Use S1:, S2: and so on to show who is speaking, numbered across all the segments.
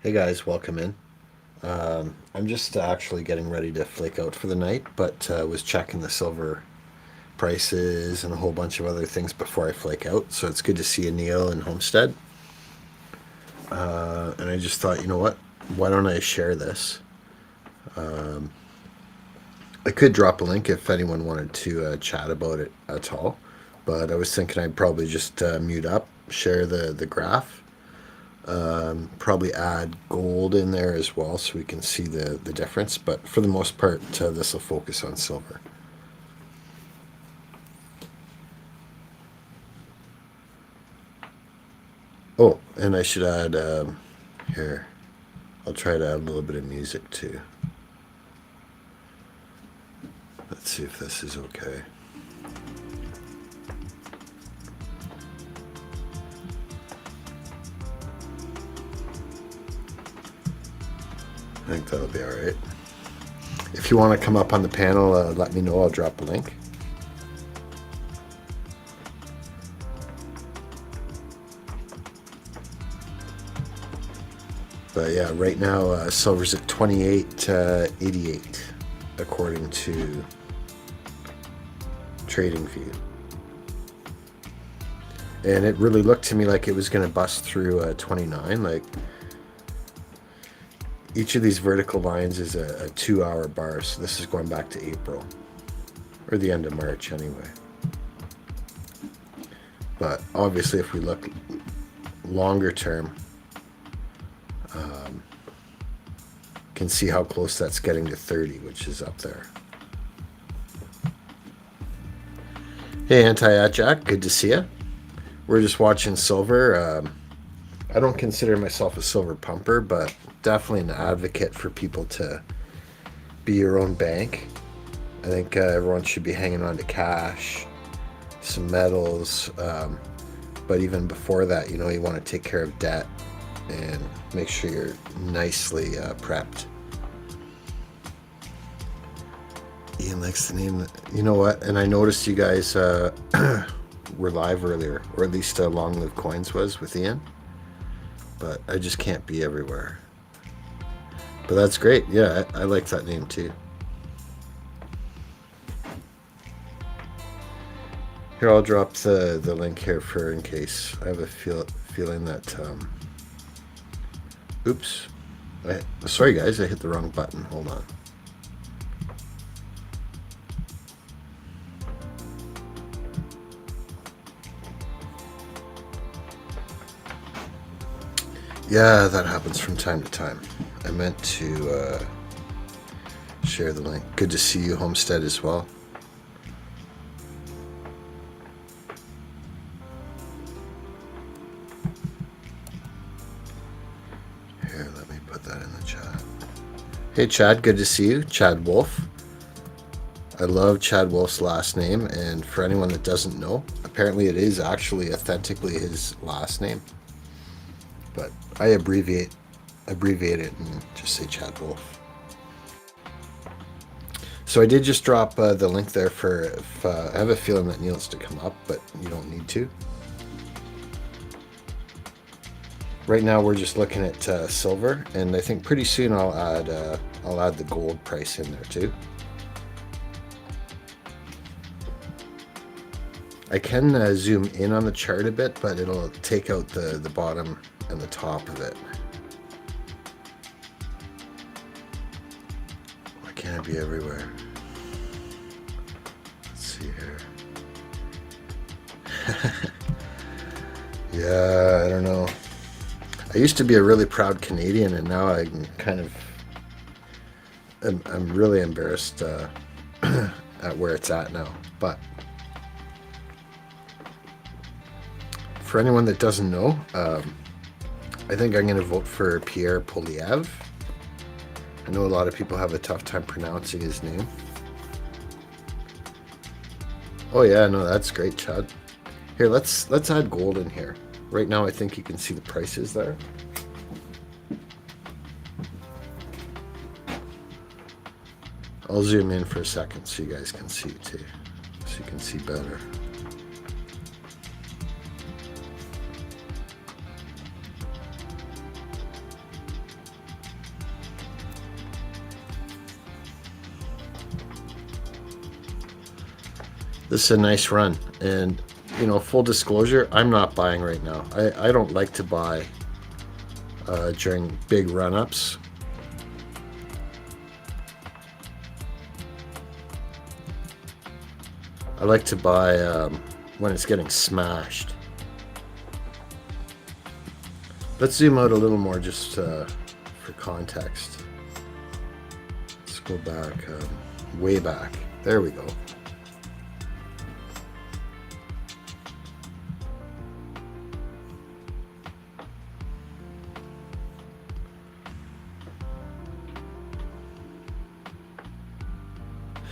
S1: Hey guys, welcome in. I'm just actually getting ready to flake out for the night, but was checking the silver prices and a whole bunch of other things before I flake out. So it's good to see you, Neil and Homestead. And I just thought, you know what? Why don't I share this? I could drop a link if anyone wanted to chat about it at all, but I was thinking I'd probably just mute up, share the graph, probably add gold in there as well so we can see the difference. But for the most part, this will focus on silver. Oh, and I should add here. I'll try to add a little bit of music too. Let's see if this is okay. I think that'll be all right. If you want to come up on the panel, let me know. I'll drop a link. But yeah, right now silver's at 28.88 according to TradingView. And it really looked to me like it was going to bust through 29. Like each of these vertical lines is a 2-hour bar, so this is going back to April or the end of March anyway. But obviously, if we look longer term, can see how close that's getting to 30, which is up there. Hey, Anti-Jack, good to see you. We're just watching silver. I don't consider myself a silver pumper, but definitely an advocate for people to be your own bank. I think everyone should be hanging on to cash, some metals, but even before that, you want to take care of debt and make sure you're nicely prepped. Ian likes the name. You know what? And I noticed you guys were live earlier, or at least Long Live Coins was with Ian. But I just can't be everywhere. But that's great. Yeah, I like that name too. Here, I'll drop the link here for in case. I have a feeling that... oops. Sorry guys, I hit the wrong button. Hold on. Yeah, that happens from time to time. I meant to share the link. Good to see you, Homestead, as well. Here, let me put that in the chat. Hey, Chad, good to see you. Chad Wolf. I love Chad Wolf's last name, and for anyone that doesn't know, apparently it is actually authentically his last name. But I abbreviate it and just say Chad Wolf. So I did just drop the link there for if I have a feeling that needs to come up, but you don't need to. Right now we're just looking at silver, and I think pretty soon I'll add the gold price in there too. I can zoom in on the chart a bit, but it'll take out the bottom and the top of it. Why can't it be everywhere? Let's see here. Yeah, I don't know. I used to be a really proud Canadian, and now I'm kind of... I'm really embarrassed at where it's at now. But for anyone that doesn't know, I think I'm going to vote for Pierre Poilievre. I know a lot of people have a tough time pronouncing his name. Oh yeah, no, that's great, Chad. Here, let's add gold in here. Right now, I think you can see the prices there. I'll zoom in for a second so you guys can see too, so you can see better. This is a nice run, and you know, full disclosure, I'm not buying right now. I don't like to buy during big run-ups. I like to buy when it's getting smashed. Let's zoom out a little more just for context. Let's go back, way back. There we go.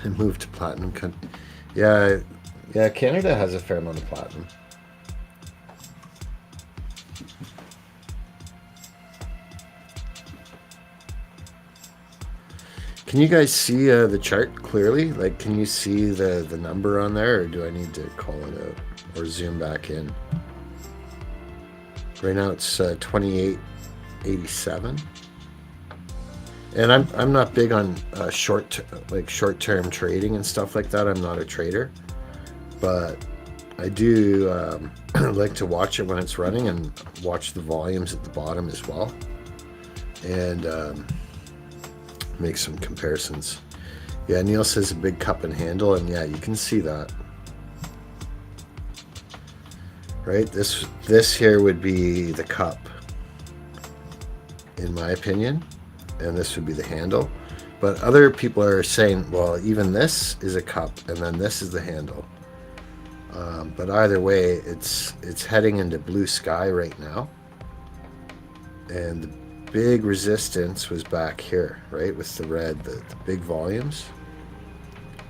S1: And move to platinum. Yeah, Canada has a fair amount of platinum. Can you guys see the chart clearly? Like, can you see the number on there, or do I need to call it out or zoom back in? Right now it's 28.87. And I'm not big on short-term trading and stuff like that. I'm not a trader, but I do like to watch it when it's running and watch the volumes at the bottom as well, and make some comparisons. Yeah, Neil says a big cup and handle, and yeah, you can see that. Right, this here would be the cup, in my opinion, and this would be the handle. But other people are saying, well, even this is a cup, and then this is the handle. But either way, it's heading into blue sky right now, and the big resistance was back here, right, with the red, the big volumes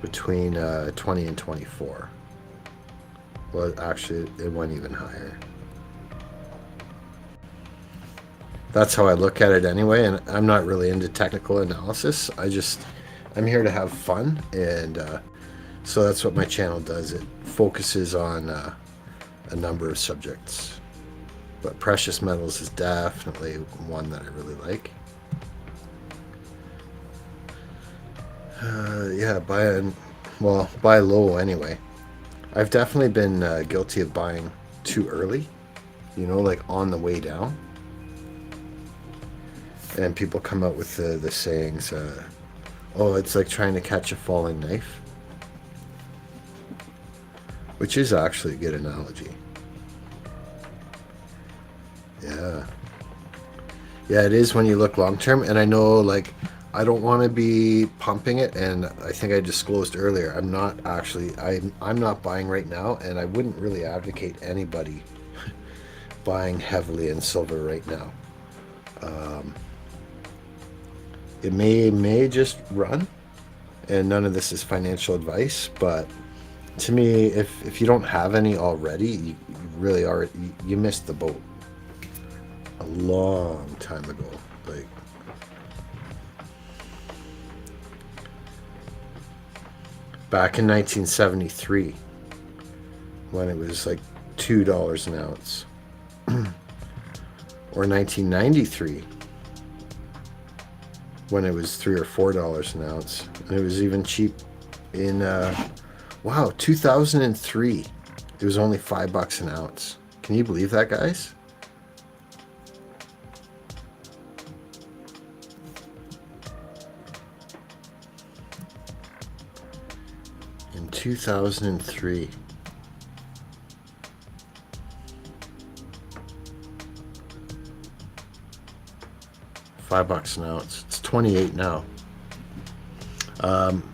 S1: between 20 and 24. Well, actually, it went even higher. That's how I look at it anyway, and I'm not really into technical analysis. I'm here to have fun, and so that's what my channel does. It focuses on a number of subjects, but precious metals is definitely one that I really like. Yeah, buy low anyway. I've definitely been guilty of buying too early, you know, like on the way down. And people come out with the sayings, oh, it's like trying to catch a falling knife, which is actually a good analogy. Yeah, it is when you look long term. And I know, like, I don't want to be pumping it, and I think I disclosed earlier, I'm not buying right now, and I wouldn't really advocate anybody buying heavily in silver right now. It may just run, and none of this is financial advice, but to me, if you don't have any already, you really are, you missed the boat a long time ago. Like, back in 1973, when it was like $2 an ounce, or 1993, when it was $3 or $4 an ounce, and it was even cheap in 2003. It was only $5 an ounce. Can you believe that, guys? In 2003. $5 an ounce. It's 28 now.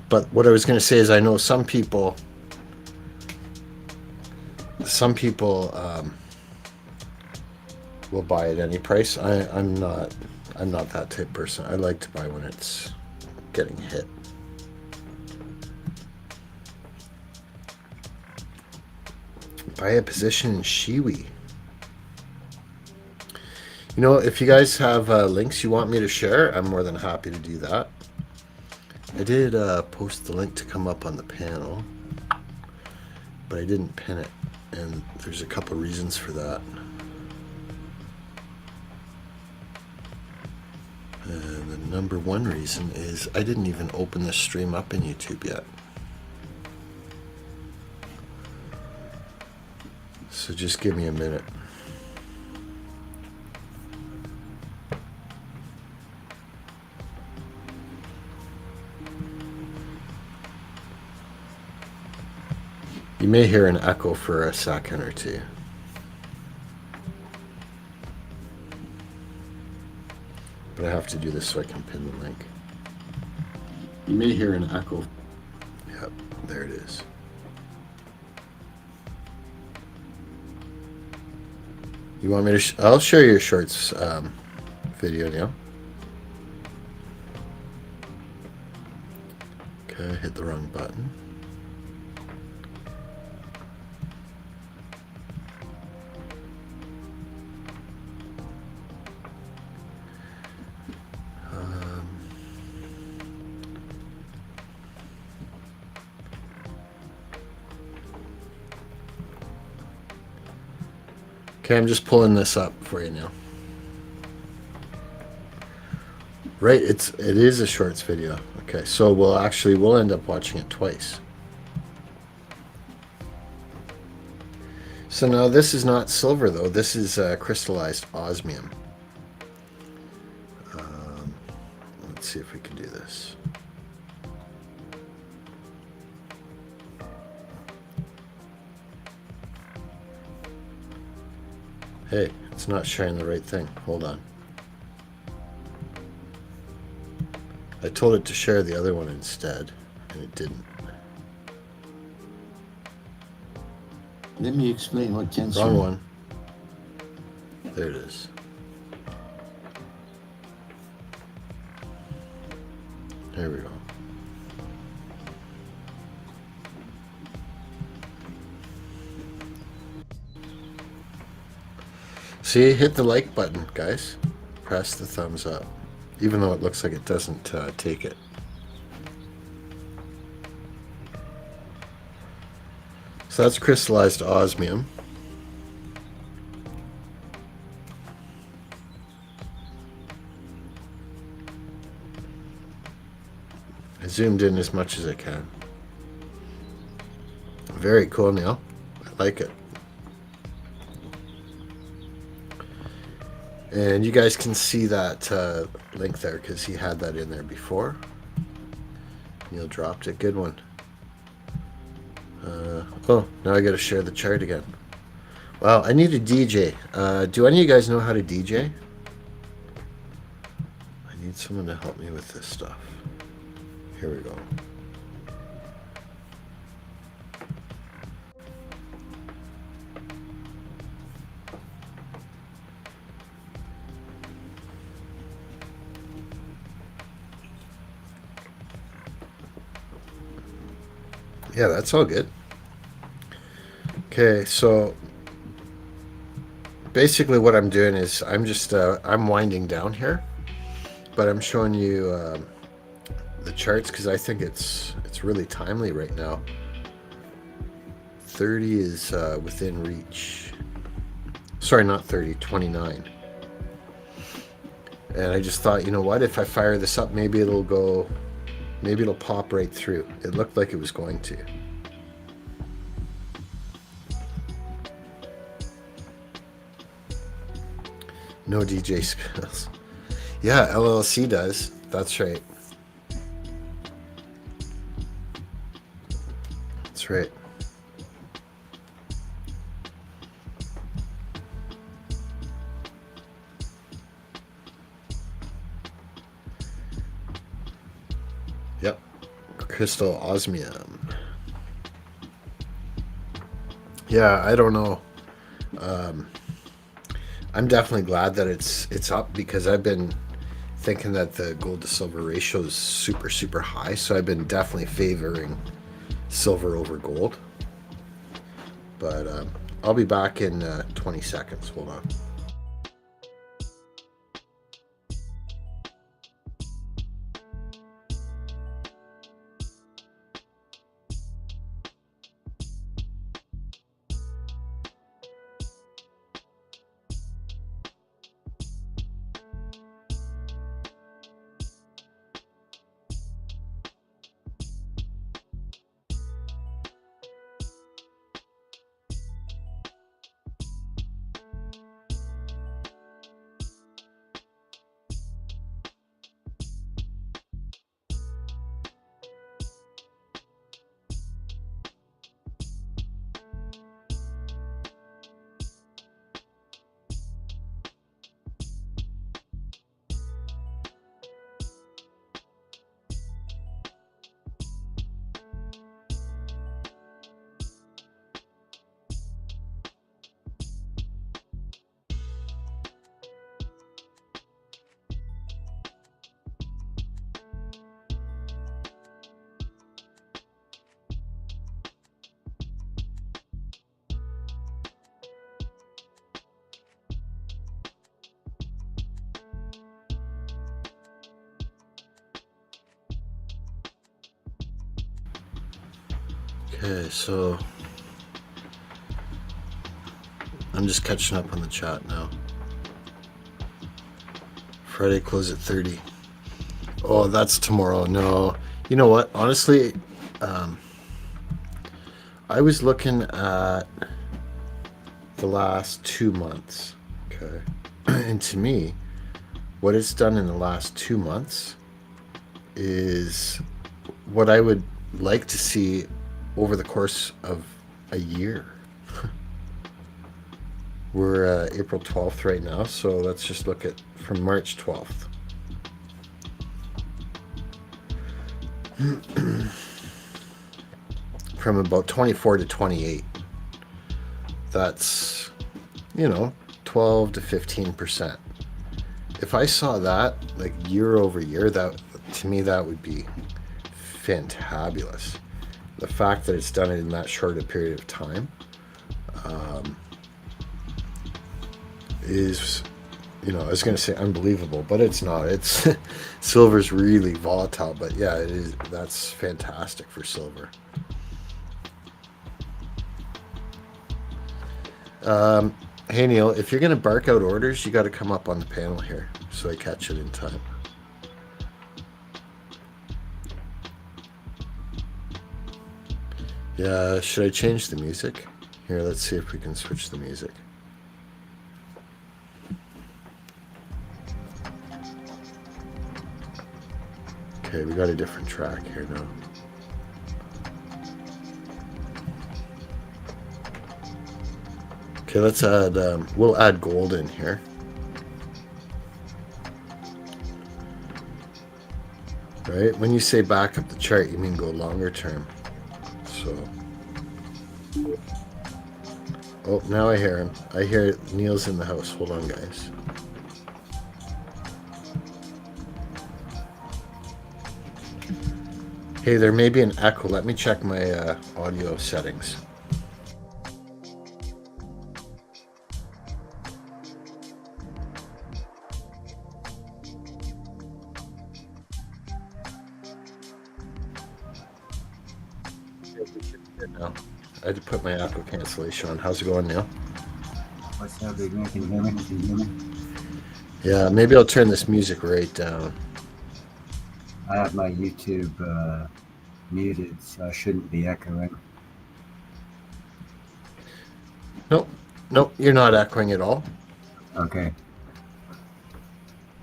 S1: But what I was going to say is, I know some people will buy at any price. I'm not that type of person. I like to buy when it's getting hit. Buy a position in Shiwi. You know, if you guys have links you want me to share, I'm more than happy to do that. I did post the link to come up on the panel, but I didn't pin it, and there's a couple reasons for that. And the number one reason is I didn't even open this stream up in YouTube yet. So just give me a minute. You may hear an echo for a second or two. But I have to do this so I can pin the link. You may hear an echo. Yep, there it is. You want me to? I'll show you your shorts video now. Okay, I hit the wrong button. Okay, I'm just pulling this up for you now. Right, it is a shorts video. Okay, so we'll end up watching it twice. So now this is not silver though. This is crystallized osmium. Let's see if we can do this. Hey, it's not sharing the right thing. Hold on. I told it to share the other one instead, and it didn't.
S2: Let me explain what cancer.
S1: Wrong one. There it is. There we go. See, hit the like button, guys. Press the thumbs up, even though it looks like it doesn't take it. So that's crystallized osmium. I zoomed in as much as I can. Very cool, Neil. I like it. And you guys can see that link there because he had that in there before. Neil dropped it. Good one. Oh, now I got to share the chart again. Wow, I need a DJ. Do any of you guys know how to DJ? I need someone to help me with this stuff. Here we go. Yeah, that's all good. Okay, so basically what I'm doing is I'm just I'm winding down here, but I'm showing you the charts because I think it's really timely right now. 30 is within reach. Sorry, not 30, 29. And I just thought, you know what, if I fire this up, maybe it'll go, maybe it'll pop right through. It looked like it was going to. No DJ skills. Yeah, LLC does. That's right. That's right. Yep. Crystal osmium. Yeah, I don't know. I'm definitely glad that it's up because I've been thinking that the gold to silver ratio is super high, so I've been definitely favoring silver over gold. But I'll be back in 20 seconds. Hold on. Okay, so I'm just catching up on the chat now. Friday close at 30. Oh, that's tomorrow. No, you know what? Honestly, I was looking at the last 2 months. Okay, and to me, what it's done in the last 2 months is what I would like to see over the course of a year. We're April 12th right now, so let's just look at from March 12th. From about 24 to 28. That's, 12 to 15%. If I saw that like year over year, that to me that would be fantabulous. The fact that it's done it in that short a period of time is, I was going to say unbelievable, but it's not. It's silver's really volatile, but yeah, it is. That's fantastic for silver. Hey Neil, if you're going to bark out orders, you got to come up on the panel here so I catch it in time. Yeah, should I change the music? Here, let's see if we can switch the music. Okay, we got a different track here now. Okay, let's add, we'll add gold in here. Right, when you say back up the chart, you mean go longer term. So, oh, now I hear him. I hear Neil's in the house. Hold on, guys. Hey, there may be an echo. Let me check my audio settings. No, I had to put my echo cancellation on. How's it going, Neil?
S3: What's up, big man? Can you hear me? Can you hear me?
S1: Yeah, maybe I'll turn this music right down.
S3: I have my YouTube muted, so I shouldn't be echoing.
S1: Nope, you're not echoing at all.
S3: Okay.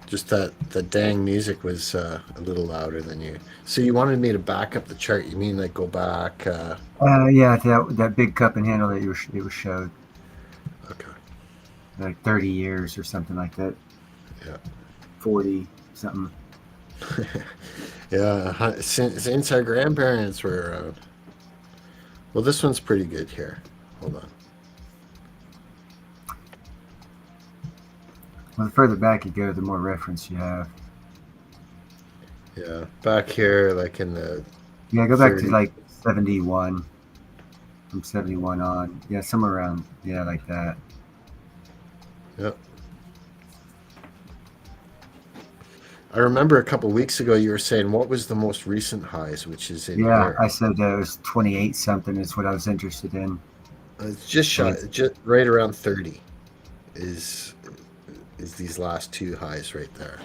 S1: Just that the dang music was a little louder than you. So you wanted me to back up the chart? You mean like go back?
S3: Yeah, that big cup and handle that it was showed.
S1: Okay.
S3: Like 30 years or something like that.
S1: Yeah.
S3: 40 something.
S1: Yeah, since our grandparents were around. Well, this one's pretty good here. Hold on.
S3: Well, the further back you go, the more reference you have.
S1: Yeah, back here, like in the.
S3: Yeah, go back to like 71. From 71 on. Yeah, somewhere around. Yeah, like that.
S1: Yep. I remember a couple weeks ago you were saying what was the most recent highs, which is in here.
S3: I said it was 28 something is what I was interested in.
S1: It's just shot, just right around 30 is these last two highs right there.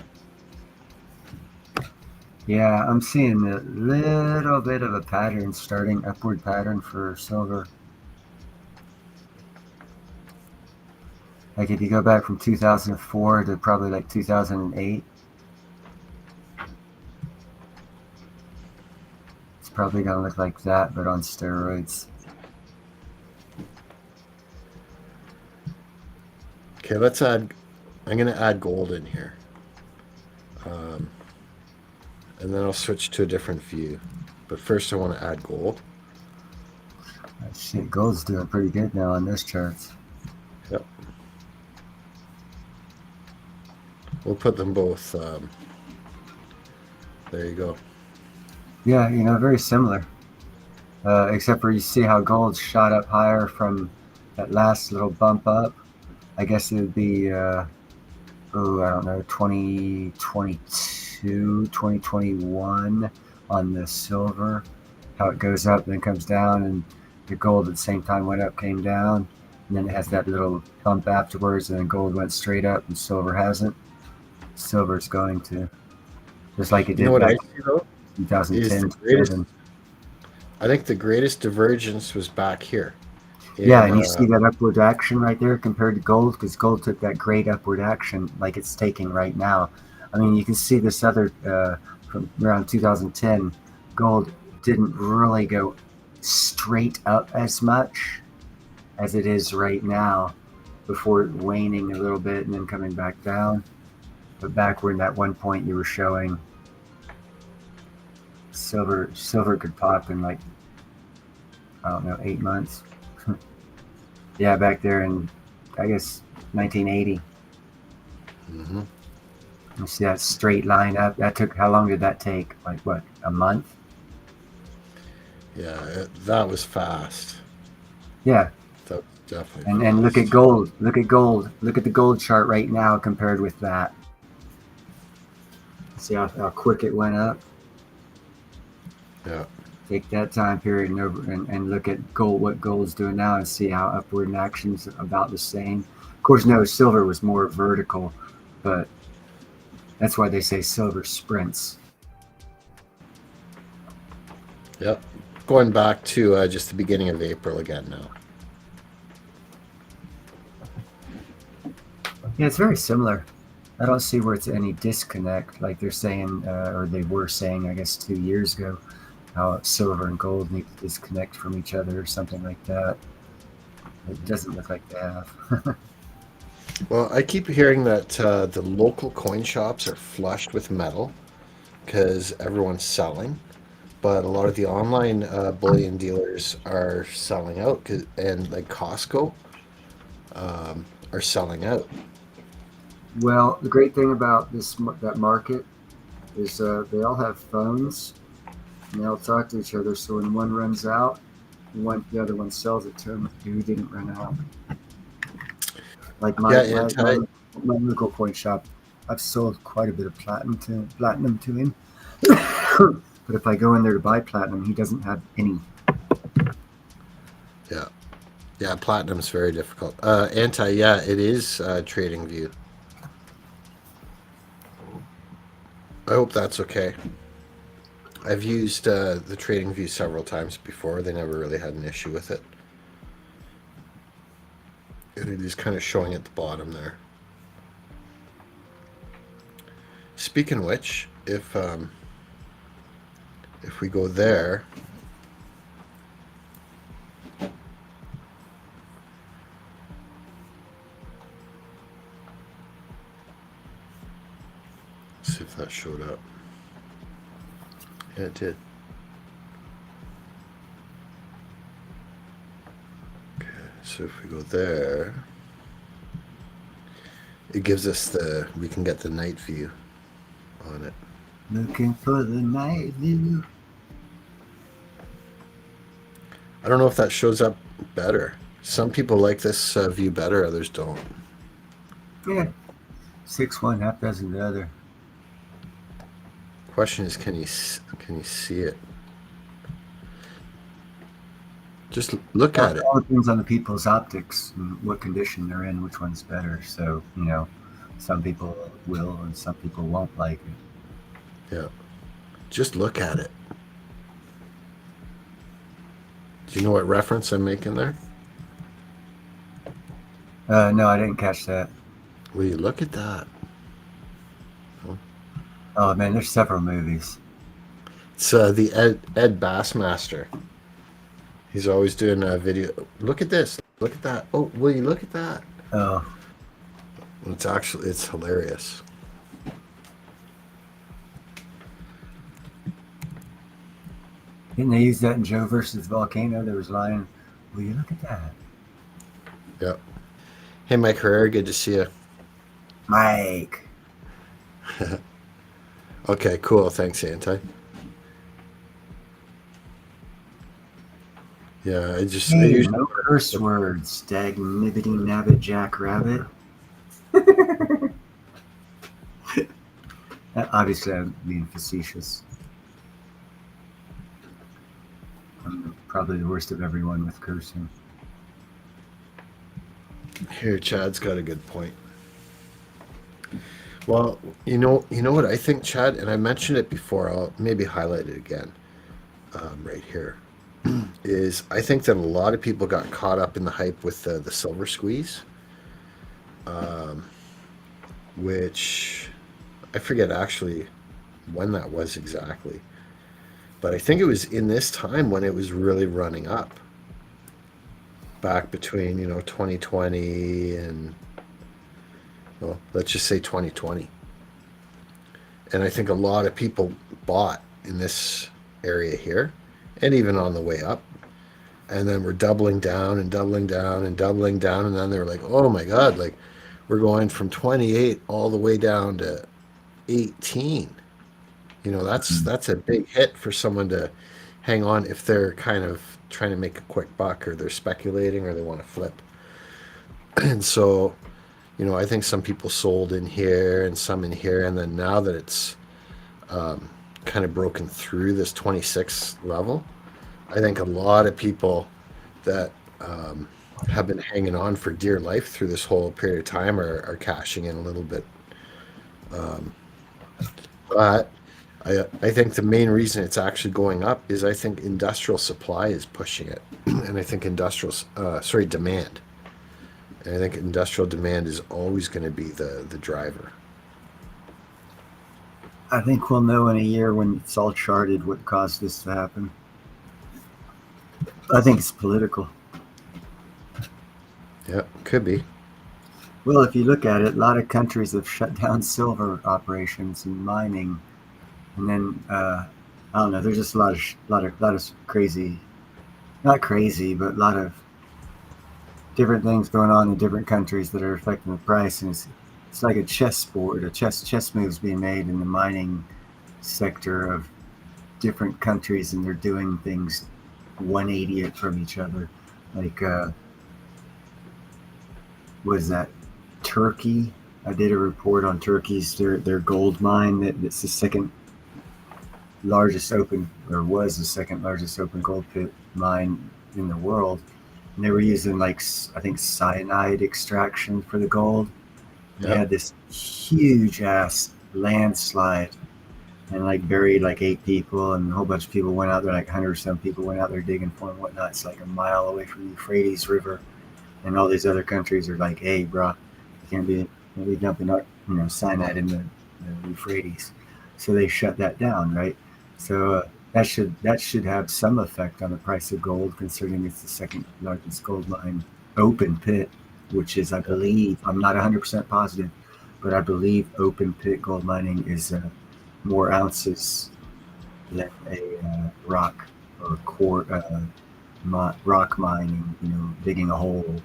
S3: Yeah, I'm seeing a little bit of a pattern starting, upward pattern for silver. Like if you go back from 2004 to probably like 2008, it's probably going to look like that, but on steroids.
S1: Okay, let's add, I'm going to add gold in here. And then I'll switch to a different view. But first I want to add gold.
S3: Shit, gold's doing pretty good now on those charts.
S1: Yep. We'll put them both, there you go.
S3: Yeah, very similar. Except for you see how gold shot up higher from that last little bump up. I guess it would be, I don't know, 2022, 2021 on the silver. how it goes up, then comes down, and the gold at the same time went up, came down, and then it has that little bump afterwards, and then gold went straight up, and silver hasn't. Silver's going to, just like it
S1: You know
S3: did
S1: what
S3: back
S1: I see though
S3: in
S1: is
S3: 2010
S1: the
S3: to
S1: greatest.
S3: 7.
S1: I think the greatest divergence was back here.
S3: Yeah,
S1: In
S3: and you see that upward action right there compared to gold, because gold took that great upward action like it's taking right now. I mean, you can see this other from around 2010, gold didn't really go straight up as much as it is right now before waning a little bit and then coming back down. But back when that one point you were showing, silver could pop in like, I don't know, 8 months. Yeah, back there in, I guess, 1980.
S1: hmm
S3: You see that straight line up? That took, how long did that take? Like what, a month?
S1: Yeah, that was fast.
S3: Yeah.
S1: That was definitely
S3: And look at
S1: fast.
S3: gold. Look at gold. Look at the gold chart right now compared with that. See how quick it went up?
S1: Yeah.
S3: Take that time period and look at gold, what gold's doing now, and see how upward in action's about the same. Of course, no, silver was more vertical, but that's why they say silver sprints.
S1: Yep. Going back to just the beginning of April again now.
S3: Yeah, it's very similar. I don't see where it's any disconnect, like they're saying, or they were saying, I guess, 2 years ago, how silver and gold need to disconnect from each other or something like that. It doesn't look like they have.
S1: Well, I keep hearing that the local coin shops are flushed with metal because everyone's selling, but a lot of the online bullion dealers are selling out, and like Costco are selling out.
S3: Well, the great thing about that market is they all have phones and they all talk to each other. So when one runs out, the other one sells it to him who didn't run out. Like
S1: Yeah,
S3: my local coin shop, I've sold quite a bit of platinum to him. But if I go in there to buy platinum, he doesn't have any.
S1: yeah, yeah. Platinum's very difficult. Anti, yeah, it is Trading View. I hope that's okay. I've used the Trading View several times before. They never really had an issue with it. And it is kind of showing at the bottom there. Speaking of which, if we go there, see if that showed up. Yeah, it did. Okay, so if we go there, it gives us we can get the night view on it.
S3: Looking for the night view.
S1: I don't know if that shows up better. Some people like this view better, others don't.
S3: Yeah, 6 one, half dozen the other.
S1: Question is, can you see it? Just look
S3: Well,
S1: at
S3: it
S1: it.
S3: all depends on the people's optics and what condition they're in, which one's better. So, some people will and some people won't like it.
S1: Yeah. Just look at it. Do you know what reference I'm making there?
S3: No, I didn't catch that.
S1: Will you look at that?
S3: Oh man, there's several movies.
S1: It's the Ed Bassmaster. He's always doing a video. Look at this. Look at that. Oh, will you look at that?
S3: Oh,
S1: It's hilarious.
S3: didn't they use that in Joe versus Volcano? There was a line, will you look at that?
S1: Yep. Hey, Mike Herrera, good to see you.
S3: Mike.
S1: Okay, cool. Thanks, Anti. Yeah, I
S3: Hey,
S1: usually
S3: no curse words, dag nibbity nabbit jackrabbit. Obviously, I'm being facetious. probably the worst of everyone with cursing.
S1: Here, Chad's got a good point. Well, you know what I think, Chad, and I mentioned it before. I'll maybe highlight it again, right here. Is I think that a lot of people got caught up in the hype with the silver squeeze, um, which I forget actually when that was exactly, but I think it was in this time when it was really running up, back between 2020 and, well, let's just say 2020. And I think a lot of people bought in this area here, and even on the way up, and then we're doubling down and doubling down and doubling down, and then they're like, oh my god, like we're going from 28 all the way down to 18. That's a big hit for someone to hang on if they're kind of trying to make a quick buck, or they're speculating, or they want to flip. And so, I think some people sold in here and some in here, and then now that it's kind of broken through this 26 level, I think a lot of people that have been hanging on for dear life through this whole period of time are cashing in a little bit. Um, but I think the main reason it's actually going up is I think industrial supply is pushing it, and I think demand, and I think industrial demand is always going to be the driver.
S3: I think we'll know in a year when it's all charted what caused this to happen. I think it's political.
S1: Yeah, could be.
S3: Well, if you look at it, a lot of countries have shut down silver operations and mining, and then I don't know. There's just a lot of crazy, not crazy, but a lot of different things going on in different countries that are affecting the price, and it's like a chessboard, chess moves being made in the mining sector of different countries, and they're doing things 180 it from each other. Like, was that Turkey? I did a report on Turkey's their gold mine that's the second largest open, or was the second largest open gold pit mine in the world. And they were using, like, I think, cyanide extraction for the gold. And they
S1: Yeah.
S3: had this huge ass landslide, and like buried like 8 people, and a whole bunch of people went out there, like 100 or some people went out there digging for them and whatnot. It's like a mile away from the Euphrates River, and all these other countries are like, hey, bro, you can't be dumping our, cyanide in the Euphrates. So they shut that down, right? So that should have some effect on the price of gold, considering it's the second largest gold mine open pit, which is, I believe, I'm not 100% positive, but I believe open pit gold mining is more ounces than a rock or rock mining, digging a hole.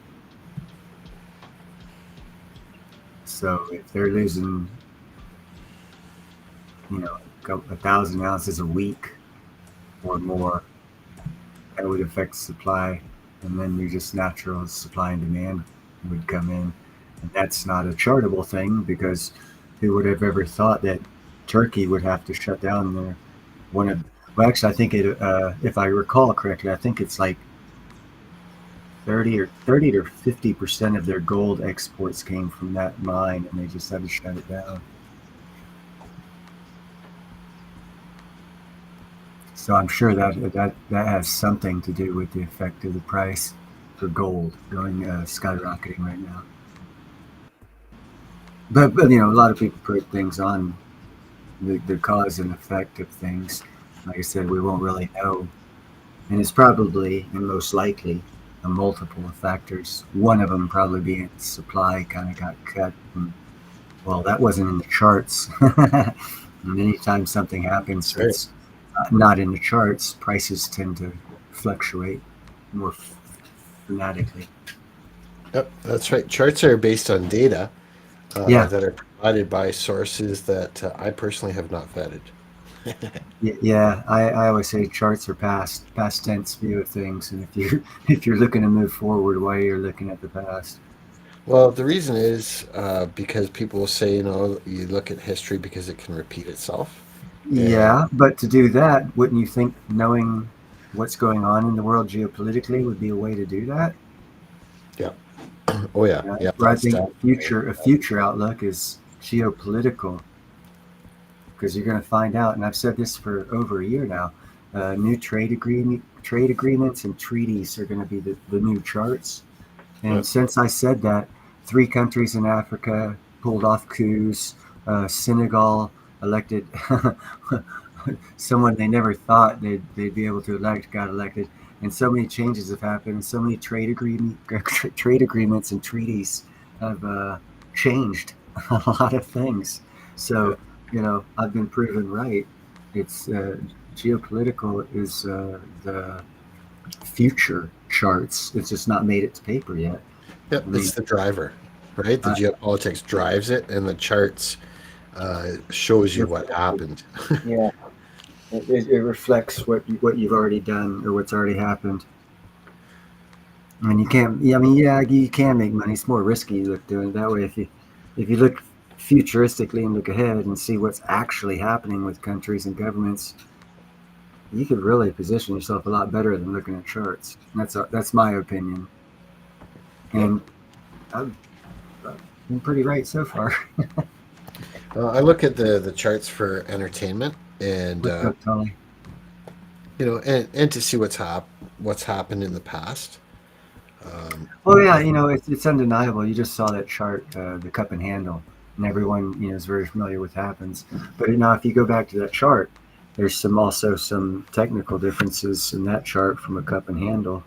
S3: So if they're losing, 1,000 ounces a week or more, that would affect supply, and then your just natural supply and demand would come in. And that's not a chartable thing, because who would have ever thought that Turkey would have to shut down their one of well, actually, I think if I recall correctly, I think it's like 30 or 50% of their gold exports came from that mine, and they just had to shut it down. So I'm sure that has something to do with the effect of the price for gold going skyrocketing right now. But a lot of people put things on the cause and effect of things. Like I said, we won't really know, and it's probably and most likely a multiple of factors. One of them probably being supply kind of got cut, and, well, that wasn't in the charts. And anytime something happens
S1: That's right.
S3: that's not in the charts, prices tend to fluctuate more fanatically.
S1: Yep, that's right. Charts are based on data
S3: Yeah,
S1: that are provided by sources that I personally have not vetted.
S3: yeah. I always say charts are past tense view of things, and if you if you're looking to move forward, why you're looking at the past?
S1: Well, the reason is because people will say, you look at history because it can repeat itself. And
S3: Yeah, but to do that, wouldn't you think knowing what's going on in the world geopolitically would be a way to do that.
S1: Yeah. Oh yeah. Yeah.
S3: Where I
S1: That's
S3: think
S1: definitely.
S3: a future outlook is geopolitical, because you're going to find out, and I've said this for over a year now. New trade agreements and treaties are going to be the new charts.
S1: Yeah.
S3: And since I said that, 3 countries in Africa pulled off coups. Senegal elected someone they never thought they'd be able to elect, got elected. And so many changes have happened. And so many trade agreements and treaties have changed a lot of things.
S1: Yeah.
S3: So, I've been proven right. It's geopolitical is the future charts. It's just not made it to paper yet.
S1: Yeah.
S3: I mean,
S1: It's the driver, right? The
S3: I,
S1: geopolitics drives it, and the charts shows you what happened.
S3: yeah, it reflects what you've already done or what's already happened. And you can't. Yeah, I mean, yeah, you can make money. It's more risky to look doing it that way. If you look futuristically and look ahead and see what's actually happening with countries and governments, you could really position yourself a lot better than looking at charts. And that's my opinion.
S1: Yep.
S3: And I've, I've been pretty right so far.
S1: I look at the charts for entertainment, and
S3: What's up, Tolly?
S1: and to see what's happened in the past. Um,
S3: Oh yeah,
S1: I,
S3: it's undeniable. You just saw that chart, the cup and handle, and everyone is very familiar with happens. But now, if you go back to that chart, there's also some technical differences in that chart from a cup and handle,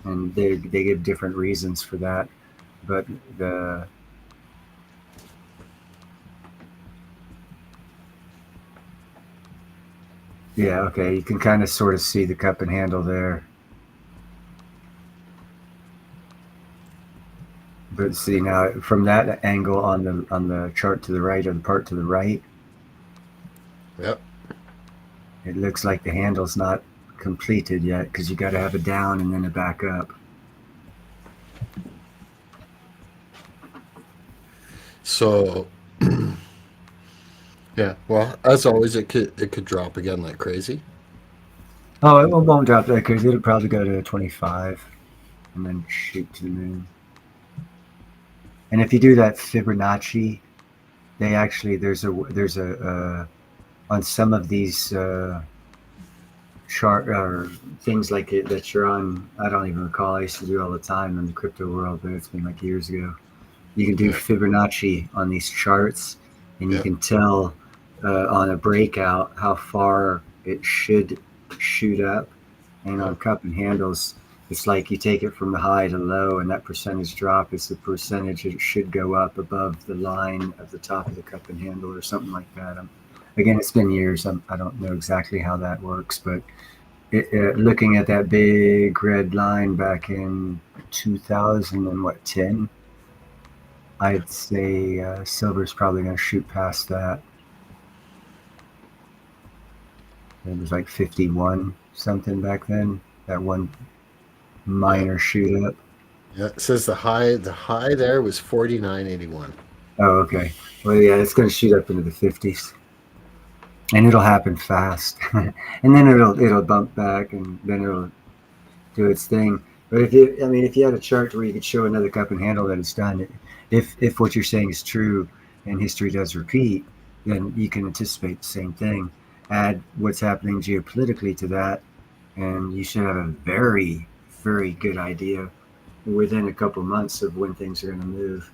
S3: and they give different reasons for that. But the yeah, okay, you can kind of sort of see the cup and handle there. But see now from that angle on the chart to the right or the part to the right,
S1: yep.
S3: it looks like the handle's not completed yet because you got to have a down and then a back up.
S1: So yeah. Well, as always, it could drop again like crazy.
S3: Oh, it won't drop that because it'll probably go to 25 and then shoot to the moon. And if you do that Fibonacci, they actually there's a on some of these chart or things like it that you're on. I don't even recall. I used to do it all the time in the crypto world, but it's been like years ago. You can do
S1: Yeah.
S3: Fibonacci on these charts, and you
S1: Yeah.
S3: can tell on a breakout how far it should shoot up. And
S1: Yeah.
S3: on cup and handles, it's like you take it from the high to low, and that percentage drop is the percentage it should go up above the line of the top of the cup and handle, or something like that. Again, it's been years. I don't know exactly how that works, but looking at that big red line back in 2000 and what 10, I'd say silver's probably going to shoot past that. It was like 51 something back then. That one
S1: Yeah.
S3: minor shoot up.
S1: Yeah. It says the high there was 49.81.
S3: Oh, okay. Well, yeah, it's going to shoot up into the 50s, and it'll happen fast, and then it'll bump back, and then it'll do its thing. But if you had a chart where you could show another cup and handle that it's done, if what you're saying is true and history does repeat, then you can anticipate the same thing. Add what's happening geopolitically to that, and you should have a very, very good idea within a couple months of when things are going to move.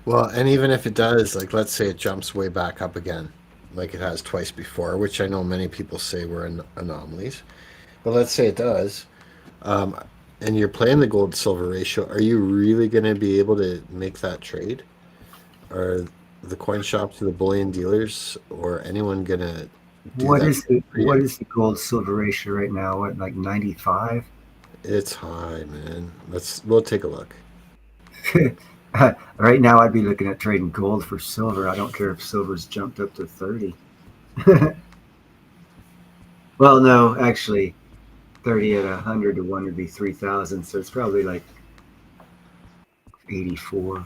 S1: Well, and even if it does, like let's say it jumps way back up again, like it has twice before, which I know many people say were anomalies. But let's say it does, um, and you're playing the gold silver ratio. Are you really going to be able to make that trade? Are the coin shops or the bullion dealers or anyone going to do
S3: What
S1: that
S3: is the
S1: for you?
S3: gold silver ratio right now? What, like 95?
S1: It's high, man. We'll take a look.
S3: Right now, I'd be looking at trading gold for silver. I don't care if silver's jumped up to 30. Well, no, actually, 30 at 100 to 1 would be 3,000. So it's probably like 84.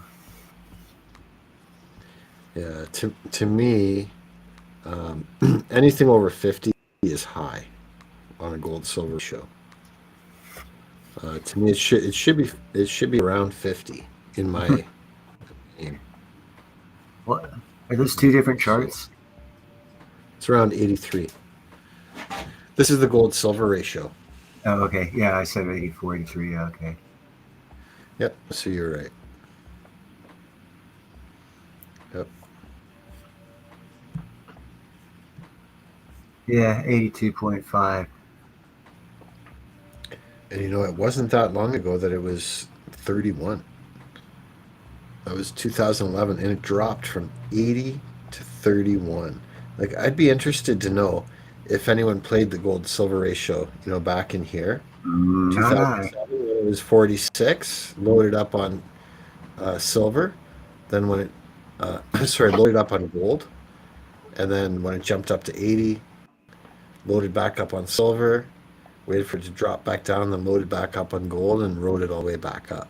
S1: Yeah, to me, um, anything over 50 is high on a gold silver ratio. To me, it should be around 50 in my opinion.
S3: What are those two different
S1: So
S3: charts?
S1: it's around 83. This is the gold silver ratio.
S3: Oh, okay. Yeah, I said 84, 83. Yeah, okay.
S1: Yep. So you're right. Yep.
S3: Yeah, 82.5.
S1: And it wasn't that long ago that it was 31. That was 2011, and it dropped from 80 to 31. Like, I'd be interested to know if anyone played the gold silver ratio, back in here.
S3: Not I.
S1: 2007, when it was 46, loaded up on silver. Then when it, sorry, loaded up on gold. And then when it jumped up to 80, loaded back up on silver, waited for it to drop back down, then loaded back up on gold and rode it all the way back up.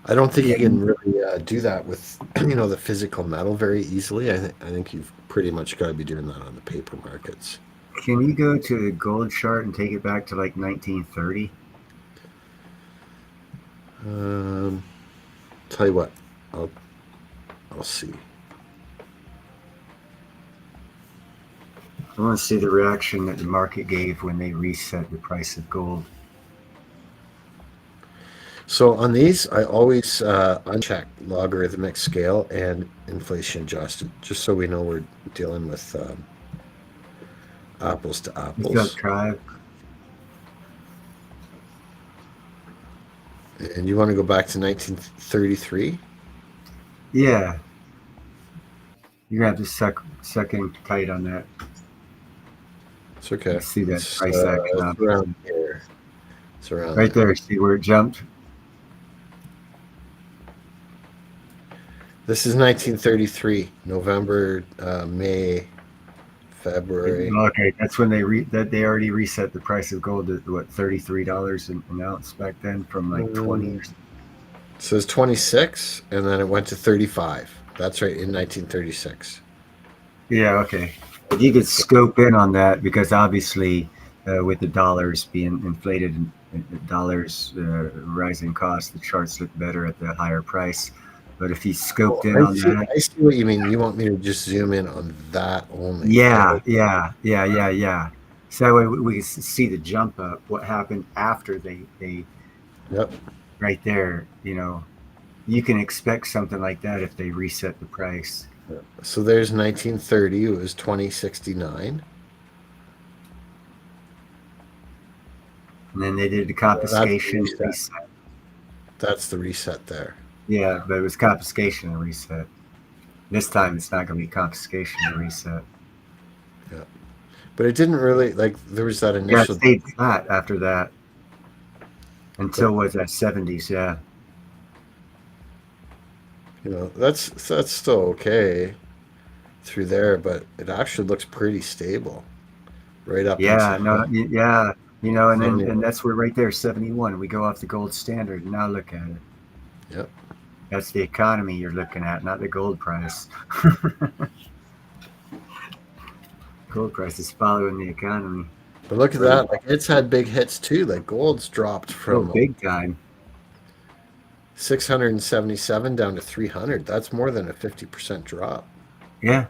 S1: I don't think
S3: Yeah,
S1: you can really do that with the physical metal very easily. I think you've pretty much got to be doing that on the paper markets.
S3: can you go to the gold chart and take it back to like 1930?
S1: Um, tell you what, I'll I'll see.
S3: I want to see the reaction that the market gave when they reset the price of gold.
S1: So on these, I always uncheck logarithmic scale and inflation adjusted, just so we know we're dealing with apples to
S3: What's up,
S1: apples.
S3: tribe?
S1: And you want to go back to 1933?
S3: Yeah, you're gonna have to suck in tight on that.
S1: It's okay.
S3: You see that
S1: It's
S3: price action
S1: it's
S3: on there.
S1: around here. It's around
S3: Right
S1: there.
S3: there. See where it jumped?
S1: This is 1933, November, May, February.
S3: Okay, that's when that they already reset the price of gold at what $33 an ounce back then from like 20 or
S1: It says 26, and then it went to 35. That's right, in 1936.
S3: yeah, okay. But you could scope in on that because obviously, with the dollars being inflated and the dollars rising cost, the charts look better at the higher price. But if you scoped
S1: Oh,
S3: in
S1: I
S3: on
S1: see.
S3: that,
S1: I see what you mean. You want me to just zoom in on that only.
S3: yeah,
S1: Okay.
S3: yeah. So that way we can see the jump up. What happened after they
S1: Yep.
S3: right there? You can expect something like that if they reset the price.
S1: So there's 1930. It was 2069.
S3: And then they did the
S1: That's the
S3: confiscation
S1: reset.
S3: reset.
S1: That's the reset there.
S3: Yeah, but it was confiscation and reset. This time it's not going to be confiscation and reset.
S1: Yeah. But it didn't really like. There was that
S3: Yeah, it
S1: initial.
S3: stayed flat after that
S1: But
S3: until was that 70s. Yeah,
S1: that's still okay through there, but it actually looks pretty stable right up
S3: yeah,
S1: until
S3: no, yeah, and then
S1: 71.
S3: and that's where right there 71. We go off the gold standard. And now look at it.
S1: Yep.
S3: That's the economy you're looking at, not the gold price. Gold price is following the economy.
S1: But look at
S3: Right.
S1: that. Like it's had big hits too. Like gold's dropped
S3: Oh,
S1: from
S3: big time.
S1: 677 down to 300. That's more than a 50% drop.
S3: Yeah.